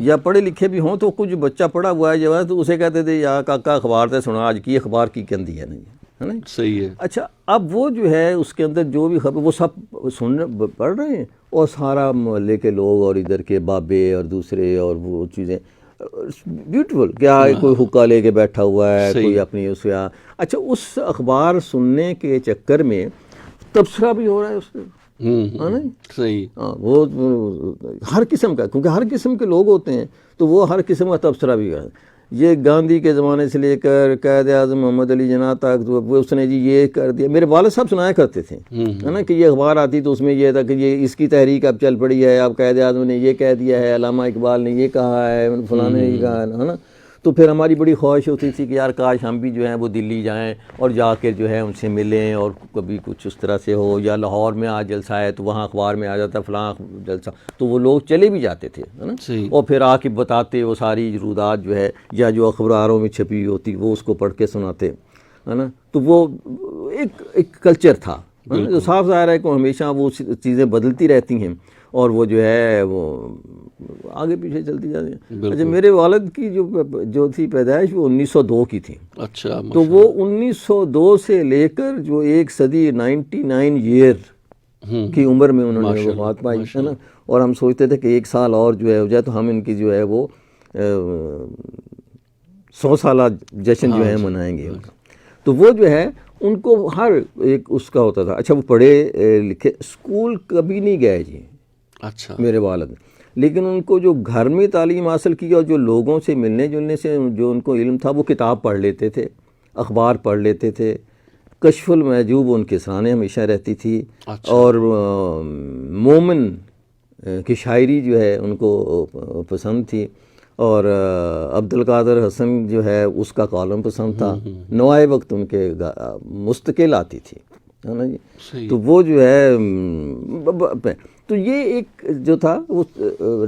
[SPEAKER 2] یا پڑھے لکھے بھی ہوں, تو کچھ بچہ پڑھا ہوا ہے جو ہے تو اسے کہتے تھے یا کاکا اخبار تے سنا, آج کی اخبار کی کندی ہے, نہیں ہے نا.
[SPEAKER 1] صحیح ہے.
[SPEAKER 2] اچھا, اب وہ جو ہے اس کے اندر جو بھی خبر وہ سب پڑھ رہے ہیں, اور سارا محلے کے لوگ اور ادھر کے بابے اور دوسرے اور وہ چیزیں بیوٹیفل, کیا کوئی حقہ لے کے بیٹھا ہوا ہے, کوئی اپنی اس کا. اچھا, اس اخبار سننے کے چکر میں تبصرہ بھی ہو رہا ہے اس پہ, ہاں نا.
[SPEAKER 1] صحیح.
[SPEAKER 2] وہ ہر قسم کا, کیونکہ ہر قسم کے لوگ ہوتے ہیں تو وہ ہر قسم کا تبصرہ بھی ہے. یہ گاندھی کے زمانے سے لے کر قائد اعظم محمد علی جناح تک اس نے جی یہ کر دیا. میرے والد صاحب سنایا کرتے تھے, ہے نا, کہ یہ اخبار آتی تو اس میں یہ تھا کہ یہ اس کی تحریک اب چل پڑی ہے, اب قائد اعظم نے یہ کہہ دیا ہے, علامہ اقبال نے یہ کہا ہے, فلاں نے یہ کہا ہے نا. تو پھر ہماری بڑی خواہش ہوتی تھی کہ یار کاش ہم بھی جو ہیں وہ دلی جائیں اور جا کے جو ہے ان سے ملیں, اور کبھی کچھ اس طرح سے ہو, یا لاہور میں آج جلسہ ہے تو وہاں اخبار میں آ جاتا فلاں جلسہ, تو وہ لوگ چلے بھی جاتے تھے, ہے نا. اور پھر آ کے بتاتے وہ ساری جرودات جو ہے, یا جو اخباروں میں چھپی ہوئی ہوتی وہ اس کو پڑھ کے سناتے, ہے نا. تو وہ ایک کلچر تھا, جو صاف ظاہر ہے کہ ہمیشہ وہ چیزیں بدلتی رہتی ہیں, اور وہ جو ہے وہ آگے پیچھے چلتی جاتی ہیں. اچھا, میرے والد کی جو تھی پیدائش وہ 1902 کی تھی.
[SPEAKER 1] اچھا.
[SPEAKER 2] تو وہ 1902 سے لے کر جو ایک صدی 99 ایئر کی عمر میں انہوں نے وفات پائی, ہے نا. اور ہم سوچتے تھے کہ ایک سال اور جو ہے ہو جائے تو ہم ان کی جو ہے وہ 100 سالہ جشن جو ہے منائیں گے. تو وہ جو ہے ان کو ہر ایک اس کا ہوتا تھا. اچھا, وہ پڑھے لکھے, اسکول کبھی نہیں گئے جی. اچھا, میرے والد, لیکن ان کو جو گھر میں تعلیم حاصل کی اور جو لوگوں سے ملنے جلنے سے جو ان کو علم تھا وہ کتاب پڑھ لیتے تھے, اخبار پڑھ لیتے تھے. کشف المحجوب ان کے سامنے ہمیشہ رہتی تھی. اور مومن کی شاعری جو ہے ان کو پسند تھی, اور عبد القادر حسن جو ہے اس کا کالم پسند تھا. نوائے وقت ان کے مستقل آتی تھی, ہے نا جی. تو وہ جو ہے, تو یہ ایک جو تھا وہ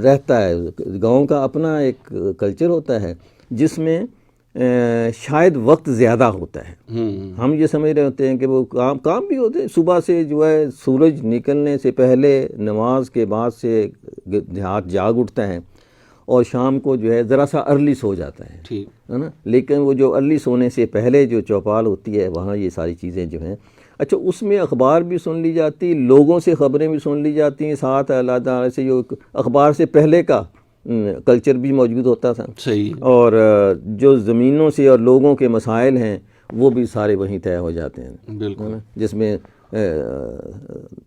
[SPEAKER 2] رہتا ہے. گاؤں کا اپنا ایک کلچر ہوتا ہے جس میں شاید وقت زیادہ ہوتا ہے. ہم یہ سمجھ رہے ہوتے ہیں کہ وہ کام بھی ہوتے ہیں. صبح سے جو ہے سورج نکلنے سے پہلے نماز کے بعد سے دیہات جاگ اٹھتا ہے, اور شام کو جو ہے ذرا سا ارلی سو جاتا ہے
[SPEAKER 1] ٹھیک
[SPEAKER 2] ہے نا. لیکن وہ جو ارلی سونے سے پہلے جو چوپال ہوتی ہے وہاں یہ ساری چیزیں جو ہیں اچھا اس میں اخبار بھی سن لی جاتی, لوگوں سے خبریں بھی سن لی جاتی ہیں, ساتھ اللہ تعالیٰ سے جو اخبار سے پہلے کا کلچر بھی موجود ہوتا تھا,
[SPEAKER 1] صحیح,
[SPEAKER 2] اور جو زمینوں سے اور لوگوں کے مسائل ہیں وہ بھی سارے وہیں طے ہو جاتے ہیں,
[SPEAKER 1] بالکل,
[SPEAKER 2] جس میں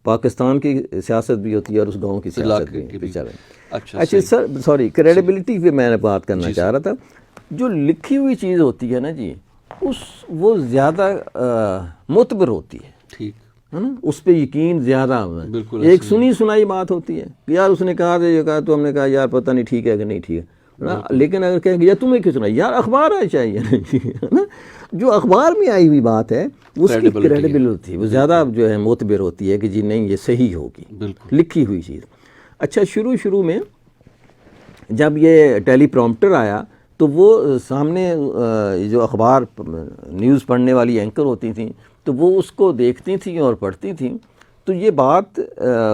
[SPEAKER 2] پاکستان کی سیاست بھی ہوتی ہے اور اس گاؤں کی سیاست بھی چل رہی ہے. اچھا سر سوری, کریڈیبلٹی پہ میں نے بات کرنا چاہ رہا تھا. جو لکھی ہوئی چیز ہوتی ہے نا جی وہ زیادہ معتبر ہوتی ہے,
[SPEAKER 1] ٹھیک
[SPEAKER 2] ہے نا, اس پہ یقین زیادہ ہوتا ہے.
[SPEAKER 1] بالکل,
[SPEAKER 2] ایک سنی سنائی بات ہوتی ہے کہ یار اس نے کہا تھا یہ کہا تو ہم نے کہا یار پتہ نہیں ٹھیک ہے کہ نہیں ٹھیک ہے, لیکن اگر کہیں گے یار تمہیں کیوں سنائی, یار اخبار آئی چاہیے نا, جو اخبار میں آئی ہوئی بات ہے اس کی کریڈیبل ہوتی ہے, وہ زیادہ جو ہے معتبر ہوتی ہے کہ جی نہیں یہ صحیح ہوگی,
[SPEAKER 1] بالکل,
[SPEAKER 2] لکھی ہوئی چیز. اچھا شروع میں جب یہ ٹیلی پرومپٹر آیا تو وہ سامنے جو اخبار نیوز پڑھنے والی اینکر ہوتی تھیں تو وہ اس کو دیکھتی تھیں اور پڑھتی تھیں, تو یہ بات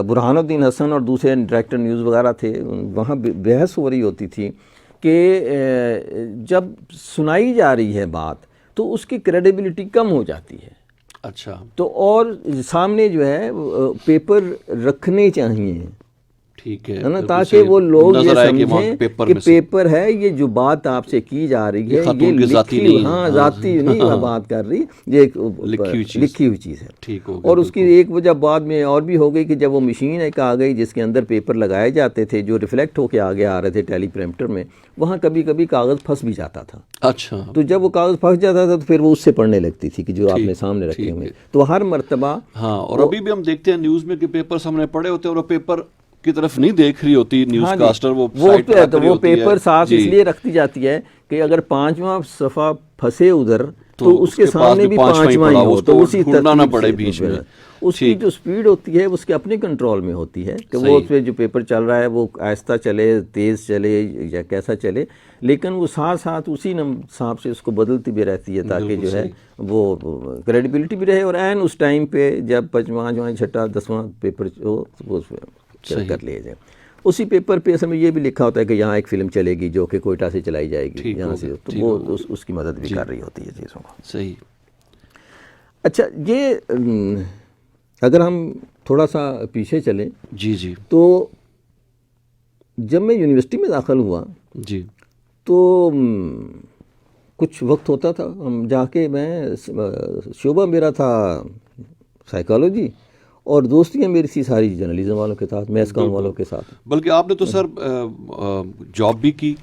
[SPEAKER 2] برہان الدین حسن اور دوسرے ڈائریکٹر نیوز وغیرہ تھے وہاں بحث ہو رہی ہوتی تھی کہ جب سنائی جا رہی ہے بات تو اس کی کریڈیبلٹی کم ہو جاتی ہے.
[SPEAKER 1] اچھا,
[SPEAKER 2] تو اور سامنے جو ہے پیپر رکھنے چاہیے,
[SPEAKER 1] ٹھیک ہے
[SPEAKER 2] نا, تاکہ وہ لوگ یہ سمجھیں کہ
[SPEAKER 1] پیپر
[SPEAKER 2] پیپر ہے, یہ جو بات آپ سے کی جا رہی ہے یہ لکھی, ہاں ذاتی نہیں بات کر رہی, یہ ایک لکھی ہوئی چیز ہے.
[SPEAKER 1] ٹھیک ہو,
[SPEAKER 2] اور اس کی ایک وجہ بعد میں اور بھی ہو گئی کہ جب وہ مشین ایک آ گئی جس کے اندر پیپر لگائے جاتے تھے جو ریفلیکٹ ہو کے آگے آ رہے تھے ٹیلی پرمپٹر میں, وہاں کبھی کبھی کاغذ پھنس بھی جاتا تھا.
[SPEAKER 1] اچھا,
[SPEAKER 2] تو جب وہ کاغذ پھنس جاتا تھا تو پھر وہ اس سے پڑھنے لگتی تھی کہ جو آپ نے سامنے رکھے ہوئے, تو ہر مرتبہ.
[SPEAKER 1] ہاں, اور ابھی بھی ہم دیکھتے ہیں نیوز میں کہ پیپر سامنے پڑے ہوتے ہیں اور وہ پیپر کی طرف نہیں دیکھ رہی ہوتی نیوز کاسٹر, وہ
[SPEAKER 2] پیپر ساتھ اس لیے رکھتی جاتی ہے کہ اگر 5واں صفحہ پھنسے ادھر تو اس کے سامنے بھی 5واں ہی ہو, تو اسی
[SPEAKER 1] ڈھونڈنا نہ پڑے بیچ میں.
[SPEAKER 2] اس کی جو سپیڈ ہوتی ہے اس کے اپنے کنٹرول میں ہوتی ہے کہ وہ اس پہ جو پیپر چل رہا ہے وہ آہستہ چلے, تیز چلے یا کیسا چلے, لیکن وہ ساتھ ساتھ اسی حساب سے اس کو بدلتی بھی رہتی ہے تاکہ جو ہے وہ کریڈیبلٹی بھی رہے, اور عین اس ٹائم پہ جب 5واں 6واں 10واں پیپر وہ کر لیے جائے. اسی پیپر پہ اصل میں یہ بھی لکھا ہوتا ہے کہ یہاں ایک فلم چلے گی جو کہ کوئٹہ سے چلائی جائے گی یہاں سے, تو وہ اس کی مدد بھی کر رہی ہوتی ہے چیزوں کو.
[SPEAKER 1] صحیح.
[SPEAKER 2] اچھا یہ اگر ہم تھوڑا سا پیچھے چلیں
[SPEAKER 1] جی
[SPEAKER 2] تو جب میں یونیورسٹی میں داخل ہوا
[SPEAKER 1] جی
[SPEAKER 2] تو کچھ وقت ہوتا تھا ہم جا کے, میں شعبہ میرا تھا سائیکالوجی اور دوستیاں میری تھی ساری جرنلزم والوں کے ساتھ, میس کام والوں کے ساتھ.
[SPEAKER 1] بلکہ آپ نے تو سر جاب بھی کی,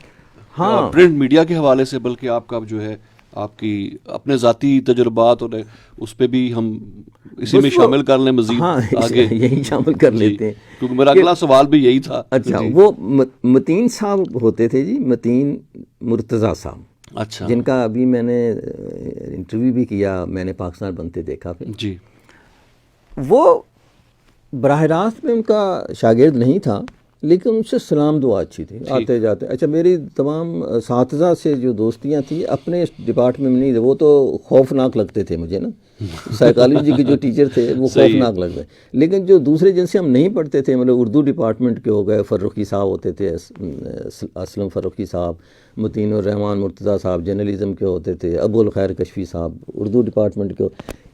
[SPEAKER 2] ہاں,
[SPEAKER 1] پرنٹ میڈیا کے حوالے سے, بلکہ آپ کا جو ہے آپ کی اپنے ذاتی تجربات اور اس پہ بھی ہم اسی میں شامل کر لیں مزید,
[SPEAKER 2] آگے یہی شامل کر لیتے ہیں
[SPEAKER 1] کیونکہ میرا اگلا سوال بھی یہی تھا.
[SPEAKER 2] اچھا, وہ متین صاحب ہوتے تھے جی, متین مرتضیٰ صاحب,
[SPEAKER 1] اچھا,
[SPEAKER 2] جن کا ابھی میں نے انٹرویو بھی کیا, میں نے پاکستان بنتے دیکھا پھر.
[SPEAKER 1] جی,
[SPEAKER 2] وہ براہ راست میں ان کا شاگرد نہیں تھا لیکن ان سے سلام دعا اچھی تھی آتے جاتے. اچھا, میری تمام اساتذہ سے جو دوستیاں تھیں اپنے ڈپارٹمنٹ میں نہیں تھے, وہ تو خوفناک لگتے تھے مجھے نا, سائیکالوجی کے جو ٹیچر تھے وہ خوفناک لگ گئے, لیکن جو دوسرے جن سے ہم نہیں پڑھتے تھے, مطلب اردو ڈپارٹمنٹ کے ہو گئے, فرخی صاحب ہوتے تھے, اسلم فرخی صاحب, متین الرحمان مرتضیٰ صاحب جرنلزم کے ہوتے تھے, ابو الخیر کشفی صاحب اردو ڈپارٹمنٹ کے,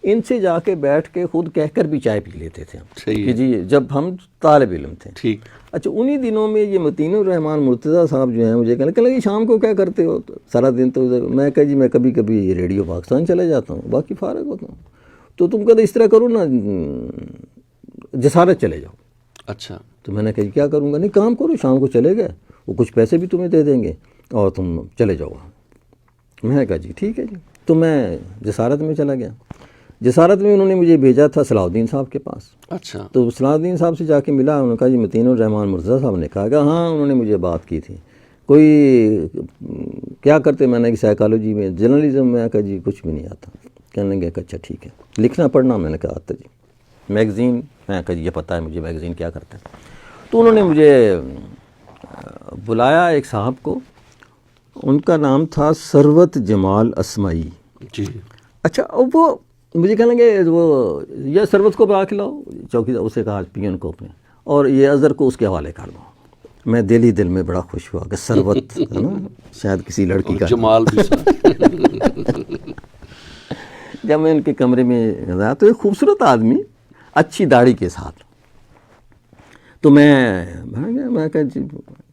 [SPEAKER 2] ان سے جا کے بیٹھ کے خود کہہ کر بھی چائے پی لیتے تھے کہ جی جب ہم طالب علم تھے.
[SPEAKER 1] ٹھیک.
[SPEAKER 2] اچھا, انہی دنوں میں یہ متین الرحمان مرتضیٰ صاحب جو ہیں مجھے کہنے لگے شام کو کیا کرتے ہو, سارا دن تو ادھر. میں کہا جی میں کبھی کبھی ریڈیو پاکستان چلے جاتا ہوں, باقی فارغ ہوتا ہوں. تو تم کہتے اس طرح کرو نا, جسارت چلے جاؤ.
[SPEAKER 1] اچھا,
[SPEAKER 2] تو میں نے کہا کیا کروں گا, نہیں کام کرو, شام کو چلے گئے, وہ کچھ پیسے بھی تمہیں دے دیں گے اور تم چلے جاؤ. میں نے کہا جی ٹھیک ہے جی. تو میں جسارت میں چلا گیا. جسارت میں انہوں نے مجھے بھیجا تھا صلاح الدین صاحب کے پاس.
[SPEAKER 1] اچھا, تو
[SPEAKER 2] صلاح الدین صاحب سے جا کے ملا, انہوں نے کہا جی متین الرحمان مرتضیٰ صاحب نے کہا کہ ہاں انہوں نے مجھے بات کی تھی, کوئی کیا کرتے, میں نے کہ سائیکالوجی میں, جرنلزم میں. کہا جی کچھ بھی نہیں آتا. کہنے لگے کہ اچھا ٹھیک ہے, لکھنا پڑھنا, میں نے کہا آتا جی. میگزین, میں کہا جی یہ پتہ ہے مجھے میگزین کیا کرتا ہے. تو انہوں نے مجھے بلایا ایک صاحب کو, ان کا نام تھا ثروت جمال اسمائی.
[SPEAKER 1] جی.
[SPEAKER 2] اچھا, وہ مجھے کہنے لگے وہ یہ ثروت کو بلا کے لاؤ, چوکی اسے کہا پین کو اپنے, اور یہ اظہر کو اس کے حوالے کر دو. میں دل ہی دل میں بڑا خوش ہوا کہ ثروت ہے نا شاید کسی لڑکی کا
[SPEAKER 1] جمال بھی
[SPEAKER 2] جب میں ان کے کمرے میں گیا تو ایک خوبصورت آدمی اچھی داڑھی کے ساتھ، تو میں بھاگ گیا، میں کہا جی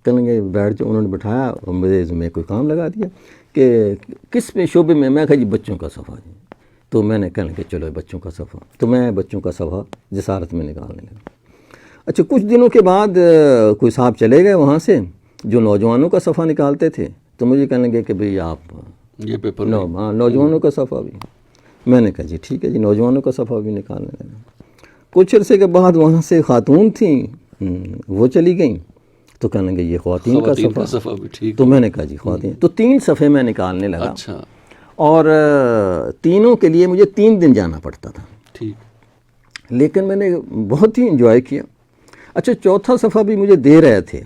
[SPEAKER 2] کہیں گے بیٹھ جاؤ، انہوں نے بٹھایا اور میں کوئی کام لگا دیا کہ کس میں شعبے میں کہا جی بچوں کا صفحہ جی، تو میں نے کہا کہ چلو بچوں کا صفحہ، تو میں بچوں کا صفحہ جسارت میں نکالنے لگا۔ اچھا کچھ دنوں کے بعد کوئی صاحب چلے گئے وہاں سے جو نوجوانوں کا صفحہ نکالتے تھے، تو مجھے کہنے لگے کہ بھئی آپ
[SPEAKER 1] یہ پیپر
[SPEAKER 2] نوجوانوں کا صفحہ بھی، میں نے کہا جی ٹھیک ہے جی نوجوانوں کا صفحہ بھی نکالنے لگا۔ کچھ عرصے کے بعد وہاں سے خاتون تھیں، وہ چلی گئیں، تو کہنے لگے یہ خواتین کا صفحہ
[SPEAKER 1] بھی ٹھیک،
[SPEAKER 2] تو میں نے کہا جی خواتین، تو 3 صفحے میں نکالنے لگا،
[SPEAKER 1] اچھا،
[SPEAKER 2] اور تینوں کے لیے مجھے 3 دن جانا پڑتا تھا،
[SPEAKER 1] ٹھیک،
[SPEAKER 2] لیکن میں نے بہت ہی انجوائے کیا۔ اچھا چوتھا صفحہ بھی مجھے دے رہے تھے،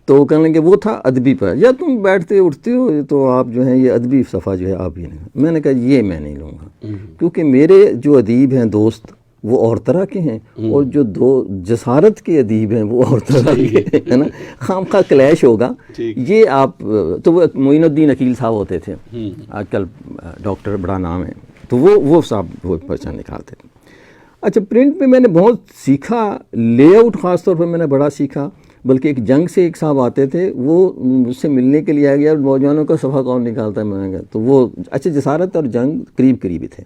[SPEAKER 2] تو وہ کہنے لگے وہ تھا ادبی پر، یا تم بیٹھتے اٹھتے ہو تو آپ جو ہیں یہ ادبی صفحہ جو ہے آپ یہ نہیں، میں نے کہا یہ میں نہیں لوں گا، کیونکہ میرے جو ادیب ہیں دوست وہ اور طرح کے ہیں، اور جو جسارت کے ادیب ہیں وہ اور طرح کے ہیں، ہے نا، خام خواہ کلیش ہوگا یہ آپ، تو وہ معین الدین عقیل صاحب ہوتے تھے، آج کل ڈاکٹر بڑا نام ہے، تو وہ صاحب وہ پہچان نکالتے تھے۔ اچھا پرنٹ میں نے بہت سیکھا، لے آؤٹ خاص طور پر میں نے بڑا سیکھا، بلکہ ایک جنگ سے ایک صاحب آتے تھے، وہ مجھ سے ملنے کے لیے آ گیا، نوجوانوں کا صفحہ کون نکالتا ہے، میں نے کہا تو وہ اچھا جسارت اور جنگ قریب قریب ہی تھے،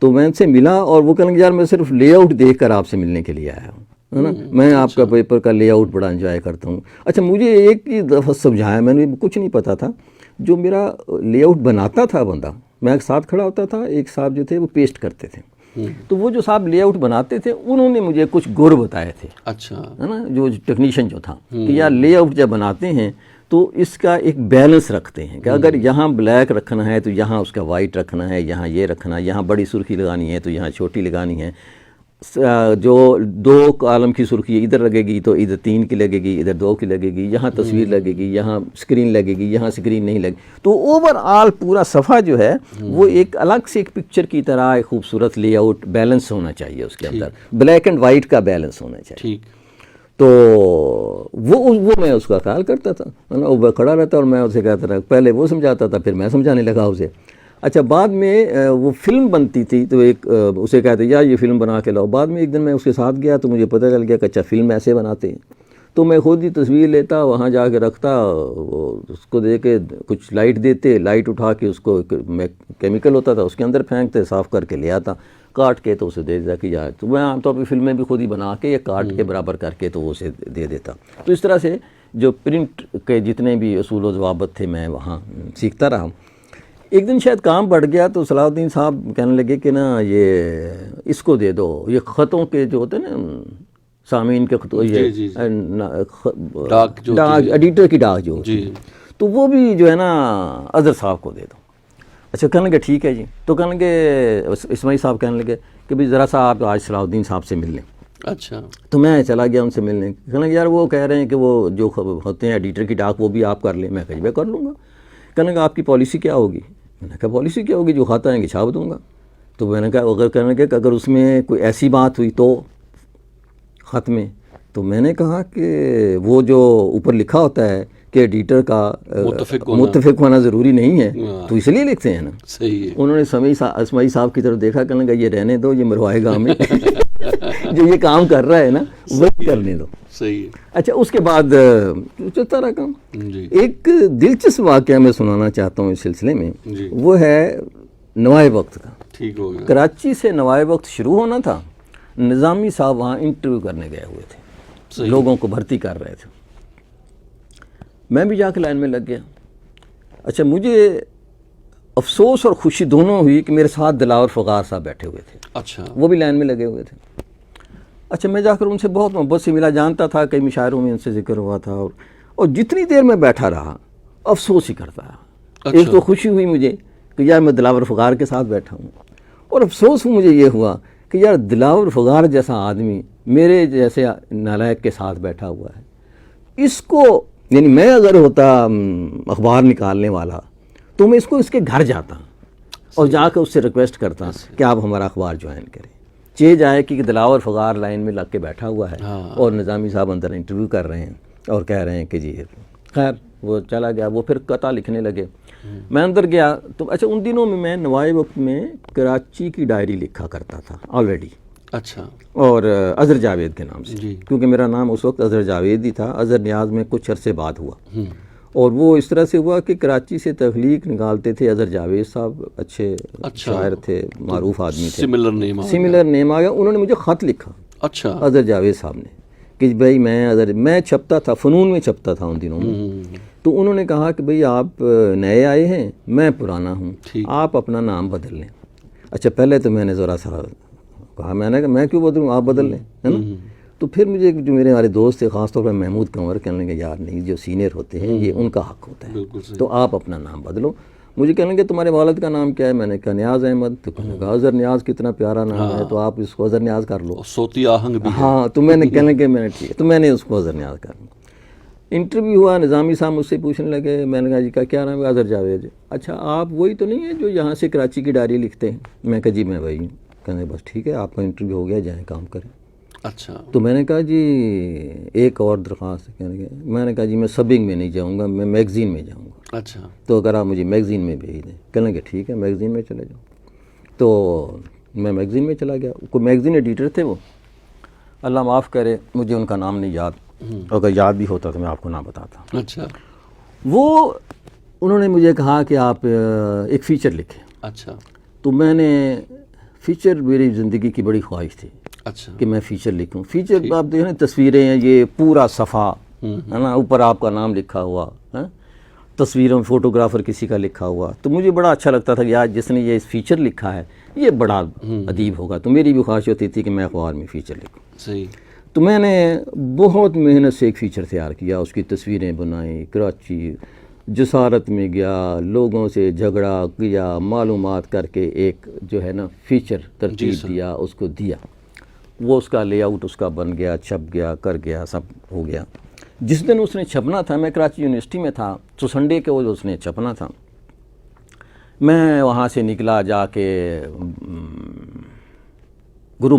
[SPEAKER 2] تو میں ان سے ملا اور وہ کہنے لگے یار میں صرف لے آؤٹ دیکھ کر آپ سے ملنے کے لیے آیا ہوں، ہے نا، میں آپ کا پیپر کا لے آؤٹ بڑا انجوائے کرتا ہوں۔ اچھا مجھے ایک ہی دفعہ سمجھایا، میں نے کچھ نہیں پتا تھا، جو میرا لے آؤٹ بناتا تھا بندہ، میں ایک ساتھ کھڑا ہوتا تھا، ایک صاحب جو تھے وہ پیسٹ کرتے تھے، تو وہ جو صاحب لے آؤٹ بناتے تھے انہوں نے مجھے کچھ گر بتائے تھے،
[SPEAKER 1] اچھا،
[SPEAKER 2] ہے نا، جو ٹیکنیشین جو تھا کہ یار لے آؤٹ جب بناتے ہیں تو اس کا ایک بیلنس رکھتے ہیں کہ اگر یہاں بلیک رکھنا ہے تو یہاں اس کا وائٹ رکھنا ہے، یہاں یہ رکھنا ہے، یہاں بڑی سرخی لگانی ہے تو یہاں چھوٹی لگانی ہے، جو 2 کالم کی سرخی ادھر لگے گی تو ادھر 3 کی لگے گی، ادھر 2 کی لگے گی، یہاں تصویر لگے گی، یہاں اسکرین لگے گی، یہاں اسکرین نہیں لگے، تو اوور آل پورا صفحہ جو ہے وہ ایک الگ سے ایک پکچر کی طرح ایک خوبصورت لے آؤٹ بیلنس ہونا چاہیے، اس کے اندر بلیک اینڈ وائٹ کا بیلنس ہونا چاہیے،
[SPEAKER 1] ٹھیک،
[SPEAKER 2] تو وہ میں اس کا خیال کرتا تھا، وہ کھڑا رہتا اور میں اسے کہتا تھا، پہلے وہ سمجھاتا تھا پھر میں سمجھانے لگا اسے۔ اچھا بعد میں وہ فلم بنتی تھی تو ایک اسے کہتے یا یہ فلم بنا کے لاؤ، بعد میں ایک دن میں اس کے ساتھ گیا تو مجھے پتہ چل گیا کہ اچھا فلم ایسے بناتے ہیں، تو میں خود ہی تصویر لیتا، وہاں جا کے رکھتا، اس کو دے کے کچھ لائٹ دیتے، لائٹ اٹھا کے اس کو کیمیکل ہوتا تھا اس کے اندر پھینکتے، صاف کر کے لے آتا، کاٹ کے تو اسے دے دیتا کہ یار، تو میں عام طور پہ فلمیں بھی خود ہی بنا کے یا کاٹ کے برابر کر کے تو وہ اسے دے دیتا، تو اس طرح سے جو پرنٹ کے جتنے بھی اصول و ضوابط تھے میں وہاں سیکھتا رہا۔ ایک دن شاید کام بڑھ گیا تو صلاح الدین صاحب کہنے لگے کہ نا یہ اس کو دے دو، یہ خطوں کے جو ہوتے ہیں نا سامعین کے خطوں، یہ ایڈیٹر کی ڈاک جو ہوتی ہے، تو وہ بھی جو ہے نا اظہر صاحب کو دے دو۔ اچھا کہنے لگے ٹھیک ہے جی، تو کہنے لگے اسماعیل صاحب کہنے لگے کہ بھائی ذرا سا آپ آج صلاح الدین صاحب سے مل لیں،
[SPEAKER 1] اچھا، تو
[SPEAKER 2] میں چلا گیا ان سے ملنے، کہنے لگے یار وہ کہہ رہے ہیں کہ وہ جو ہوتے ہیں ایڈیٹر کی ڈاک وہ بھی آپ کر لیں، میں کہا میں کر لوں گا، کہنے لگا آپ کی پالیسی کیا ہوگی، میں نے کہا پالیسی کیا ہوگی جو خط آئیں گے چھاپ دوں گا، تو میں نے کہا اگر کہنے لگے کہ اگر اس میں کوئی ایسی بات ہوئی تو خط میں، تو میں نے کہا کہ وہ جو اوپر لکھا ہوتا ہے کہ ایڈیٹر کا متفق ہونا ضروری نہیں ہے تو اس لیے لکھتے ہیں نا،
[SPEAKER 1] صحیح ہے۔
[SPEAKER 2] انہوں نے اسماعیل صاحب کی طرف دیکھا، کہنے لگا یہ رہنے دو، یہ مروائے گا ہمیں جو یہ کام کر رہا ہے نا وہی کرنے دو،
[SPEAKER 1] صحیح ہے۔
[SPEAKER 2] اچھا اس کے بعد چلتا رہا کام۔ ایک دلچسپ واقعہ میں سنانا چاہتا ہوں اس سلسلے میں، وہ ہے نوائے وقت کا۔
[SPEAKER 1] ٹھیک ہو گیا۔
[SPEAKER 2] کراچی سے نوائے وقت شروع ہونا تھا، نظامی صاحب وہاں انٹرویو کرنے گئے ہوئے تھے، لوگوں کو بھرتی کر رہے تھے، میں بھی جا کے لائن میں لگ گیا۔ اچھا مجھے افسوس اور خوشی دونوں ہوئی کہ میرے ساتھ دلاور فغار صاحب بیٹھے ہوئے تھے،
[SPEAKER 1] اچھا،
[SPEAKER 2] وہ بھی لائن میں لگے ہوئے تھے۔ اچھا میں جا کر ان سے بہت محبت سے ملا، جانتا تھا کئی مشاعروں میں ان سے ذکر ہوا تھا، اور جتنی دیر میں بیٹھا رہا افسوس ہی کرتا رہا۔ ایک تو خوشی ہوئی مجھے کہ یار میں دلاور فغار کے ساتھ بیٹھا ہوں، اور افسوس مجھے یہ ہوا کہ یار دلاور فغار جیسا آدمی میرے جیسے نالائق کے ساتھ بیٹھا ہوا ہے، اس کو یعنی میں اگر ہوتا اخبار نکالنے والا تو میں اس کے گھر جاتا اور جا کے اس سے ریکویسٹ کرتا کہ آپ ہمارا اخبار جوائن کریں، چیز آئے کہ دلاور فغار لائن میں لگ کے بیٹھا ہوا ہے اور نظامی صاحب اندر انٹرویو کر رہے ہیں، اور کہہ رہے ہیں کہ جی خیر وہ چلا گیا. وہ پھر قطع لکھنے لگے. میں اندر گیا تو اچھا ان دنوں میں نوائے وقت میں کراچی کی ڈائری لکھا کرتا تھا آلریڈی.
[SPEAKER 1] اچھا.
[SPEAKER 2] اور اظہر جاوید کے نام سے,
[SPEAKER 1] جی.
[SPEAKER 2] کیونکہ میرا نام اس وقت اظہر جاوید ہی تھا. اظہر نیاز میں کچھ عرصے بعد ہوا, اور وہ اس طرح سے ہوا کہ کراچی سے تخلیق نکالتے تھے اظہر جاوید صاحب, اچھے شاعر تھے, معروف آدمی تھے. سملر نیم آ گیا. انہوں نے مجھے خط لکھا
[SPEAKER 1] اچھا
[SPEAKER 2] اظہر جاوید صاحب نے کہ بھائی میں چھپتا تھا, فنون میں چھپتا تھا ان دنوں میں. تو انہوں نے کہا کہ بھئی آپ نئے آئے ہیں, میں پرانا ہوں, آپ اپنا نام بدل لیں. اچھا پہلے تو میں نے ذرا سا کہا, میں نے کہا میں کیوں بدلوں, آپ بدل لیں, ہے نا. تو پھر مجھے جو میرے ہمارے دوست تھے, خاص طور پر محمود کنور, کہنے لگے یار نہیں, جو سینئر ہوتے ہیں یہ ان کا حق ہوتا ہے, تو آپ اپنا نام بدلو. مجھے کہنے لگے تمہارے والد کا نام کیا ہے؟ میں نے کہا نیاز احمد. تو کہنے لگا اظہر نیاز کتنا پیارا نام ہے, تو آپ اس کو اظہر نیاز کر لو.
[SPEAKER 1] صوتی آہنگ بھی.
[SPEAKER 2] ہاں, تو میں نے کہنے لگے میں نے ٹھیک ہے, تو میں نے اس کو اظہر نیاز کر لوں. انٹرویو ہوا, نظامی صاحب مجھ سے پوچھنے لگے. میں نے کہا جی کیا نام ہے؟ اظہر جاوید. اچھا آپ وہی تو نہیں ہیں جو یہاں سے کراچی کی ڈائری لکھتے ہیں؟ میں کہا جی میں وہی ہوں. کہنے بس ٹھیک ہے, آپ کا انٹرویو ہو گیا, جائیں کام کریں.
[SPEAKER 1] اچھا. تو
[SPEAKER 2] میں نے کہا جی ایک اور درخواست. کہنے لگے, میں نے کہا جی میں سبنگ میں نہیں جاؤں گا, میں میگزین میں جاؤں گا.
[SPEAKER 1] اچھا. تو
[SPEAKER 2] اگر آپ مجھے میگزین میں بھیج دیں. کہنے لگے ٹھیک ہے میگزین میں چلے جاؤ. تو میں میگزین میں چلا گیا. کوئی میگزین ایڈیٹر تھے وہ, اللہ معاف کرے مجھے ان کا نام نہیں یاد, اگر یاد بھی ہوتا تو میں آپ کو نام بتاتا.
[SPEAKER 1] اچھا.
[SPEAKER 2] وہ انہوں نے مجھے کہا کہ آپ ایک فیچر لکھیں.
[SPEAKER 1] اچھا.
[SPEAKER 2] تو میں نے فیچر, میری زندگی کی بڑی خواہش تھی
[SPEAKER 1] اچھا
[SPEAKER 2] کہ میں فیچر لکھوں. فیچر آپ دیکھیں تصویریں ہیں, یہ پورا صفحہ ہے نا, اوپر آپ کا نام لکھا ہوا ہے, تصویروں فوٹوگرافر کسی کا لکھا ہوا. تو مجھے بڑا اچھا لگتا تھا کہ یار جس نے یہ فیچر لکھا ہے یہ بڑا ادیب ہوگا. تو میری بھی خواہش ہوتی تھی کہ میں اخبار میں فیچر لکھوں.
[SPEAKER 1] صحیح.
[SPEAKER 2] تو میں نے بہت محنت سے ایک فیچر تیار کیا, اس کی تصویریں بنائیں, کراچی جسارت میں گیا, لوگوں سے جھگڑا کیا, معلومات کر کے ایک جو ہے نا فیچر ترتیب دیا, اس کو دیا. وہ اس کا لے آؤٹ اس کا بن گیا, چھپ گیا, کر گیا, سب ہو گیا. جس دن اس نے چھپنا تھا, میں کراچی یونیورسٹی میں تھا, تو سنڈے کے وہ اس نے چھپنا تھا. میں وہاں سے نکلا جا کے گرو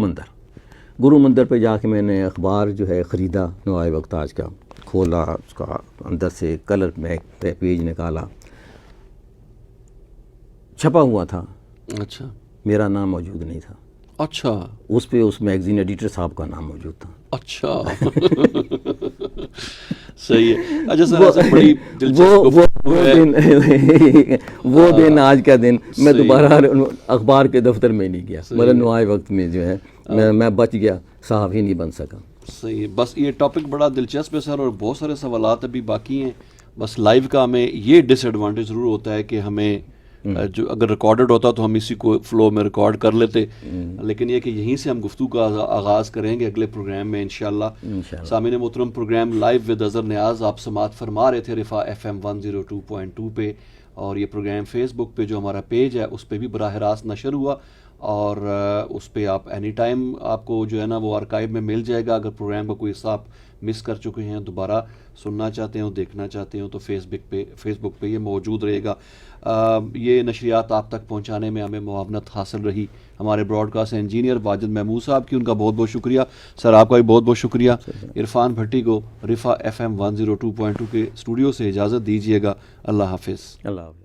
[SPEAKER 2] مندر پہ جا کے میں نے اخبار جو ہے خریدا, نوائے وقت آج کا, کھولا, اس کا اندر سے کلر میں پیج نکالا, چھپا ہوا تھا.
[SPEAKER 1] اچھا.
[SPEAKER 2] میرا نام موجود نہیں تھا.
[SPEAKER 1] اچھا.
[SPEAKER 2] اس پہ اس میگزین ایڈیٹر صاحب کا نام موجود تھا.
[SPEAKER 1] اچھا. صحیح ہے. اچھا سر, بڑی دلچسپ
[SPEAKER 2] وہ دن آج کا دن, میں دوبارہ اخبار کے دفتر میں نہیں گیا, مطلب نوائے وقت میں جو ہے میں بچ گیا, صحافی ہی نہیں بن سکا.
[SPEAKER 1] صحیح. بس یہ ٹاپک بڑا دلچسپ ہے سر, اور بہت سارے سوالات ابھی باقی ہیں. بس لائیو کا ہمیں یہ ڈس ایڈوانٹیج ضرور ہوتا ہے کہ ہمیں جو اگر ریکارڈڈ ہوتا تو ہم اسی کو فلو میں ریکارڈ کر لیتے, لیکن یہ کہ یہیں سے ہم گفتگو کا آغاز کریں گے اگلے پروگرام میں انشاءاللہ. سامعین محترم, پروگرام لائیو ود اظہر نیاز آپ سماعت فرما رہے تھے رفا FM 102.2 پہ, اور یہ پروگرام فیس بک پہ جو ہمارا پیج ہے اس پہ بھی براہ راست نشر ہوا, اور اس پہ آپ اینی ٹائم آپ کو جو ہے نا وہ آرکائیو میں مل جائے گا. اگر پروگرام کا کوئی حصہ آپ مس کر چکے ہیں, دوبارہ سننا چاہتے ہوں, دیکھنا چاہتے ہوں, تو فیس بک پہ یہ موجود رہے گا. یہ نشریات آپ تک پہنچانے میں ہمیں معاونت حاصل رہی ہمارے broadcast engineer Wajid Mahmood صاحب کی, ان کا بہت بہت شکریہ. سر آپ کا بھی بہت بہت شکریہ. عرفان بھٹی کو رفا FM 102.2 کے اسٹوڈیو سے اجازت دیجیے گا. اللہ حافظ.
[SPEAKER 2] اللہ حافظ.